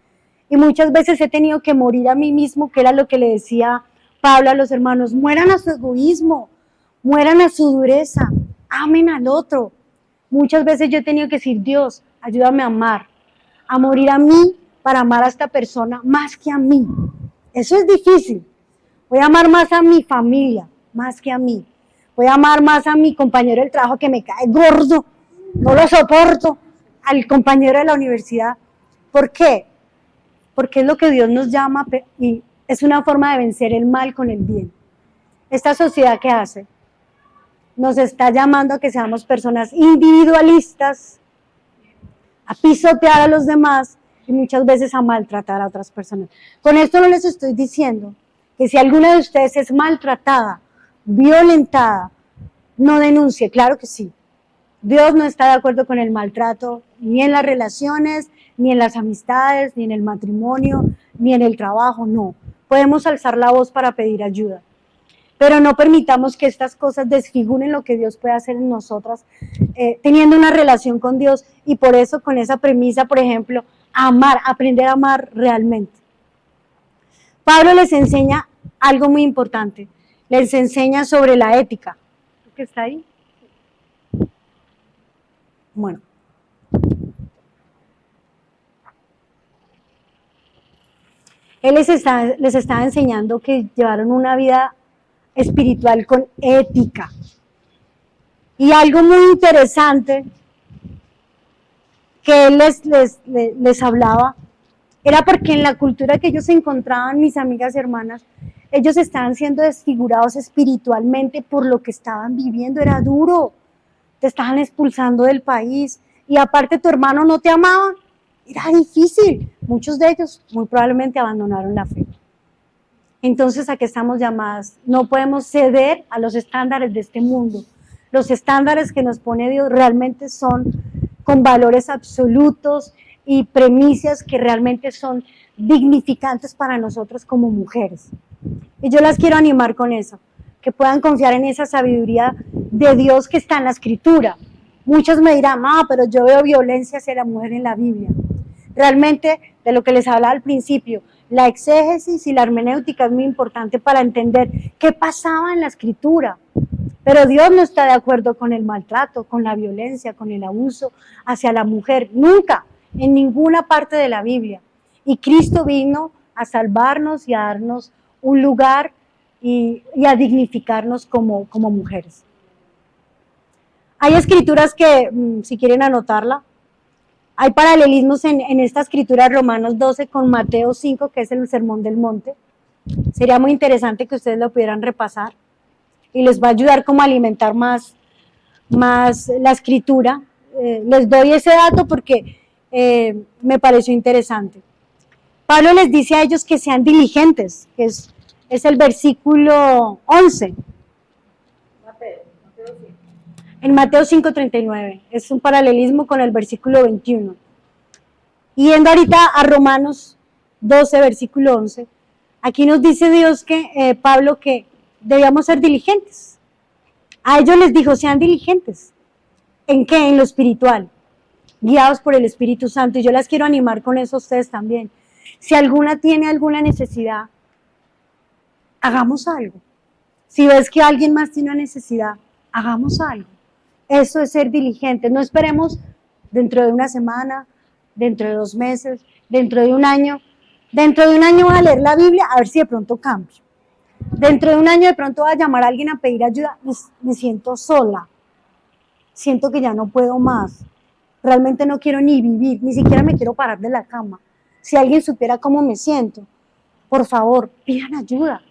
Y muchas veces he tenido que morir a mí mismo, que era lo que le decía Pablo a los hermanos. Mueran a su egoísmo, mueran a su dureza, amen al otro. Muchas veces yo he tenido que decir, Dios, ayúdame a amar, a morir a mí para amar a esta persona más que a mí. Eso es difícil. Voy a amar más a mi familia, más que a mí. Voy a amar más a mi compañero del trabajo que me cae gordo, no lo soporto, al compañero de la universidad. ¿Por qué? Porque es lo que Dios nos llama y es una forma de vencer el mal con el bien. Esta sociedad, ¿qué hace? Nos está llamando a que seamos personas individualistas, a pisotear a los demás y muchas veces a maltratar a otras personas. Con esto no les estoy diciendo que si alguna de ustedes es maltratada, violentada, no denuncie, claro que sí. Dios no está de acuerdo con el maltrato, ni en las relaciones, ni en las amistades, ni en el matrimonio, ni en el trabajo, no. Podemos alzar la voz para pedir ayuda. Pero no permitamos que estas cosas desfiguren lo que Dios puede hacer en nosotras, teniendo una relación con Dios, y por eso con esa premisa, por ejemplo, amar, aprender a amar realmente. Pablo les enseña algo muy importante, les enseña sobre la ética. ¿Qué está ahí? Bueno. Él les estaba enseñando que llevaron una vida espiritual con ética. Y algo muy interesante que él les hablaba era porque en la cultura que ellos se encontraban, mis amigas y hermanas, ellos estaban siendo desfigurados espiritualmente por lo que estaban viviendo. Era duro, te estaban expulsando del país y aparte tu hermano no te amaba. Era difícil. Muchos de ellos muy probablemente abandonaron la fe. Entonces, ¿a qué estamos llamadas? No podemos ceder a los estándares de este mundo. Los estándares que nos pone Dios realmente son con valores absolutos y premisas que realmente son dignificantes para nosotros como mujeres. Y yo las quiero animar con eso, que puedan confiar en esa sabiduría de Dios que está en la Escritura. Muchos me dirán, pero yo veo violencia hacia la mujer en la Biblia. Realmente, de lo que les hablaba al principio, la exégesis y la hermenéutica es muy importante para entender qué pasaba en la Escritura. Pero Dios no está de acuerdo con el maltrato, con la violencia, con el abuso hacia la mujer. Nunca, en ninguna parte de la Biblia. Y Cristo vino a salvarnos y a darnos un lugar y a dignificarnos como mujeres. Hay escrituras que, si quieren anotarla, hay paralelismos en esta escritura de Romanos 12 con Mateo 5, que es el Sermón del Monte. Sería muy interesante que ustedes lo pudieran repasar y les va a ayudar como a alimentar más la escritura. Les doy ese dato porque me pareció interesante. Pablo les dice a ellos que sean diligentes, que es el versículo 11. En Mateo 5:39, es un paralelismo con el versículo 21. Y yendo ahorita a Romanos 12, versículo 11, aquí nos dice Dios que, Pablo, que debíamos ser diligentes. A ellos les dijo, sean diligentes. ¿En qué? En lo espiritual, guiados por el Espíritu Santo. Y yo las quiero animar con eso a ustedes también. Si alguna tiene alguna necesidad, hagamos algo. Si ves que alguien más tiene una necesidad, hagamos algo. Eso es ser diligentes. No esperemos dentro de una semana, dentro de 2 meses, dentro de un año. Dentro de un año voy a leer la Biblia a ver si de pronto cambio. Dentro de un año de pronto voy a llamar a alguien a pedir ayuda. Me siento sola. Siento que ya no puedo más. Realmente no quiero ni vivir, ni siquiera me quiero parar de la cama. Si alguien supiera cómo me siento, por favor, pidan ayuda.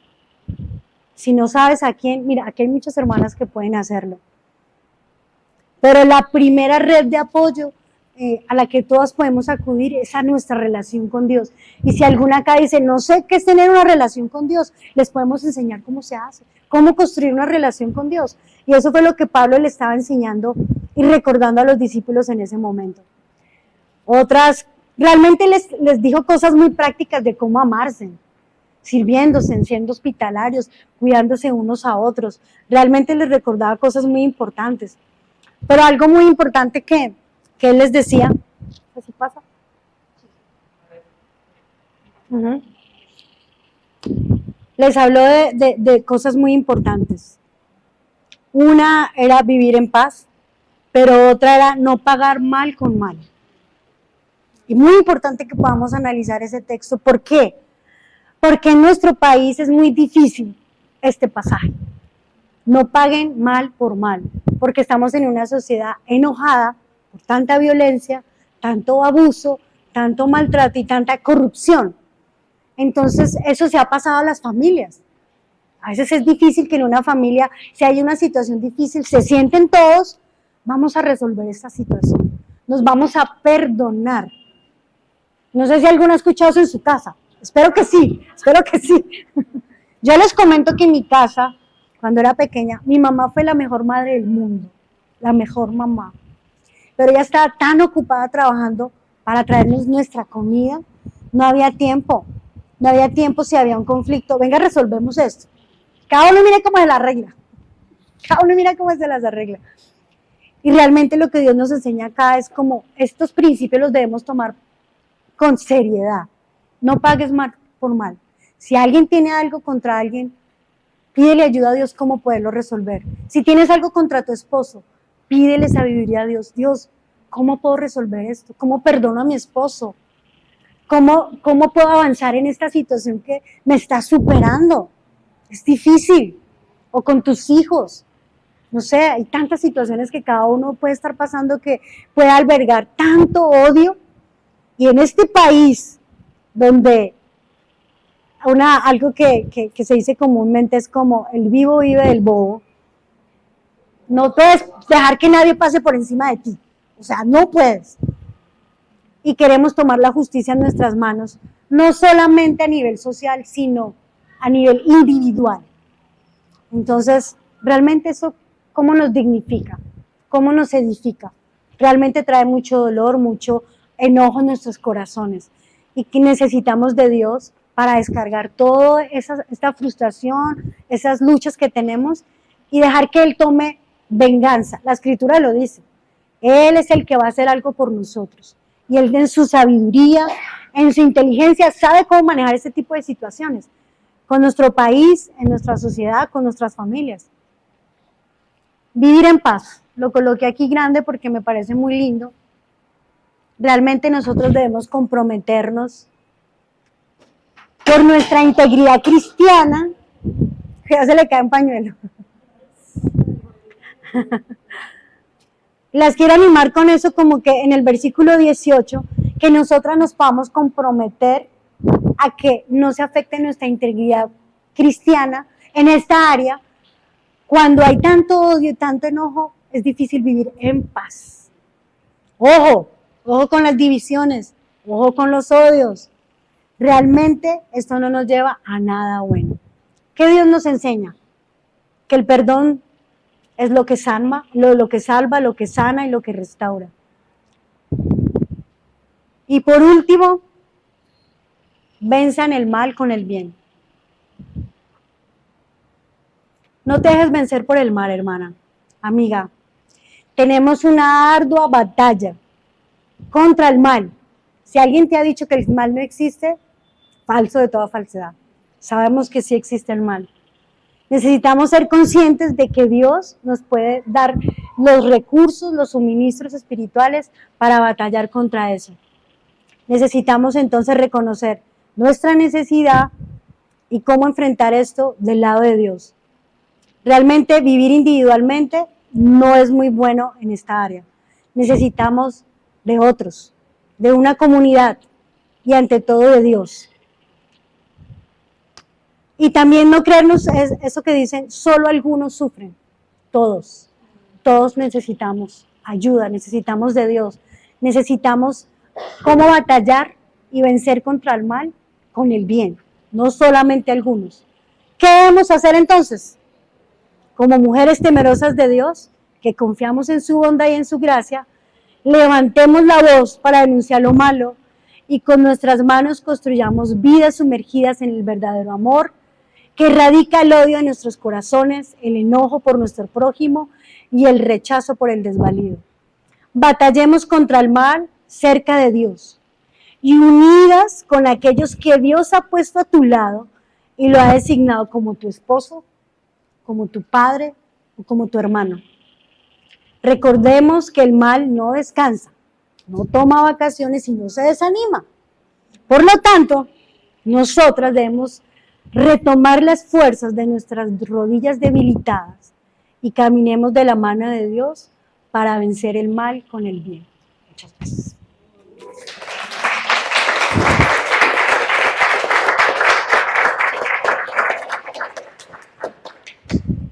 Si no sabes a quién, mira, aquí hay muchas hermanas que pueden hacerlo. Pero la primera red de apoyo a la que todas podemos acudir es a nuestra relación con Dios. Y si alguna acá dice, no sé qué es tener una relación con Dios, les podemos enseñar cómo se hace, cómo construir una relación con Dios. Y eso fue lo que Pablo le estaba enseñando y recordando a los discípulos en ese momento. Otras, realmente les dijo cosas muy prácticas de cómo amarse, sirviéndose, siendo hospitalarios, cuidándose unos a otros. Realmente les recordaba cosas muy importantes. Pero algo muy importante que él les decía, ¿así pasa? Les habló de cosas muy importantes. Una era vivir en paz, pero otra era no pagar mal con mal. Y muy importante que podamos analizar ese texto. ¿Por qué? Porque en nuestro país es muy difícil este pasaje. No paguen mal por mal, porque estamos en una sociedad enojada por tanta violencia, tanto abuso, tanto maltrato y tanta corrupción. Entonces, eso se ha pasado a las familias. A veces es difícil que en una familia, si hay una situación difícil, se sienten todos, vamos a resolver esta situación. Nos vamos a perdonar. No sé si alguno ha escuchado eso en su casa. Espero que sí, espero que sí. Yo les comento que en mi casa, cuando era pequeña, mi mamá fue la mejor madre del mundo, la mejor mamá. Pero ella estaba tan ocupada trabajando para traernos nuestra comida, no había tiempo si había un conflicto. Venga, resolvemos esto. Cada uno mire cómo se la arregla. Cada uno mira cómo se las arregla. Y realmente lo que Dios nos enseña acá es como estos principios los debemos tomar con seriedad. No pagues mal por mal. Si alguien tiene algo contra alguien, pídele ayuda a Dios cómo poderlo resolver. Si tienes algo contra tu esposo, pídele sabiduría a Dios. Dios, ¿cómo puedo resolver esto? ¿Cómo perdono a mi esposo? ¿Cómo puedo avanzar en esta situación que me está superando? Es difícil. O con tus hijos. No sé, hay tantas situaciones que cada uno puede estar pasando que puede albergar tanto odio. Y en este país, donde algo que se dice comúnmente es como el vivo vive del bobo, No puedes dejar que nadie pase por encima de ti. O sea, no puedes. Y queremos tomar la justicia en nuestras manos, no solamente a nivel social, sino a nivel individual. Entonces, realmente eso, ¿cómo nos dignifica? ¿Cómo nos edifica? Realmente trae mucho dolor, mucho enojo en nuestros corazones. Y que necesitamos de Dios para descargar toda esta frustración, esas luchas que tenemos y dejar que Él tome venganza. La Escritura lo dice. Él es el que va a hacer algo por nosotros. Y Él en su sabiduría, en su inteligencia, sabe cómo manejar este tipo de situaciones. Con nuestro país, en nuestra sociedad, con nuestras familias. Vivir en paz. Lo coloqué aquí grande porque me parece muy lindo. Realmente nosotros debemos comprometernos por nuestra integridad cristiana. Ya se le cae un pañuelo. Las quiero animar con eso, como que en el versículo 18, que nosotras nos podamos comprometer a que no se afecte nuestra integridad cristiana en esta área. Cuando hay tanto odio y tanto enojo, es difícil vivir en paz. Ojo, ojo con las divisiones, ojo con los odios. Realmente esto no nos lleva a nada bueno. ¿Qué Dios nos enseña? Que el perdón es lo que salva, lo que salva, lo que sana y lo que restaura. Y por último, venzan el mal con el bien. No te dejes vencer por el mal, hermana, amiga. Tenemos una ardua batalla contra el mal. Si alguien te ha dicho que el mal no existe, falso de toda falsedad. Sabemos que sí existe el mal. Necesitamos ser conscientes de que Dios nos puede dar los recursos, los suministros espirituales para batallar contra eso. Necesitamos entonces reconocer nuestra necesidad y cómo enfrentar esto del lado de Dios. Realmente vivir individualmente no es muy bueno en esta área. Necesitamos de otros, de una comunidad y ante todo de Dios. Y también no creernos eso que dicen, solo algunos sufren, todos necesitamos ayuda, necesitamos de Dios, necesitamos cómo batallar y vencer contra el mal con el bien, no solamente algunos. ¿Qué debemos hacer entonces? Como mujeres temerosas de Dios, que confiamos en su bondad y en su gracia, levantemos la voz para denunciar lo malo y con nuestras manos construyamos vidas sumergidas en el verdadero amor, que erradica el odio en nuestros corazones, el enojo por nuestro prójimo y el rechazo por el desvalido. Batallemos contra el mal cerca de Dios y unidas con aquellos que Dios ha puesto a tu lado y lo ha designado como tu esposo, como tu padre o como tu hermano. Recordemos que el mal no descansa, no toma vacaciones y no se desanima. Por lo tanto, nosotras debemos retomar las fuerzas de nuestras rodillas debilitadas y caminemos de la mano de Dios para vencer el mal con el bien. Muchas gracias.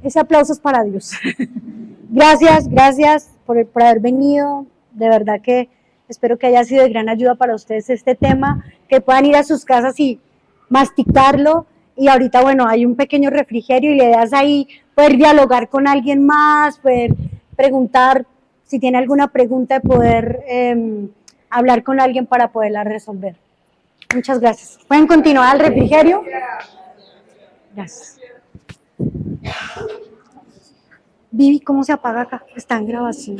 Ese aplauso es para Dios. Gracias por haber venido. De verdad que espero que haya sido de gran ayuda para ustedes este tema, que puedan ir a sus casas y masticarlo. Y ahorita, bueno, hay un pequeño refrigerio y la idea es ahí poder dialogar con alguien más, poder preguntar si tiene alguna pregunta, poder hablar con alguien para poderla resolver. Muchas gracias. ¿Pueden continuar al refrigerio? Gracias. Vivi, ¿cómo se apaga acá? Está en grabación.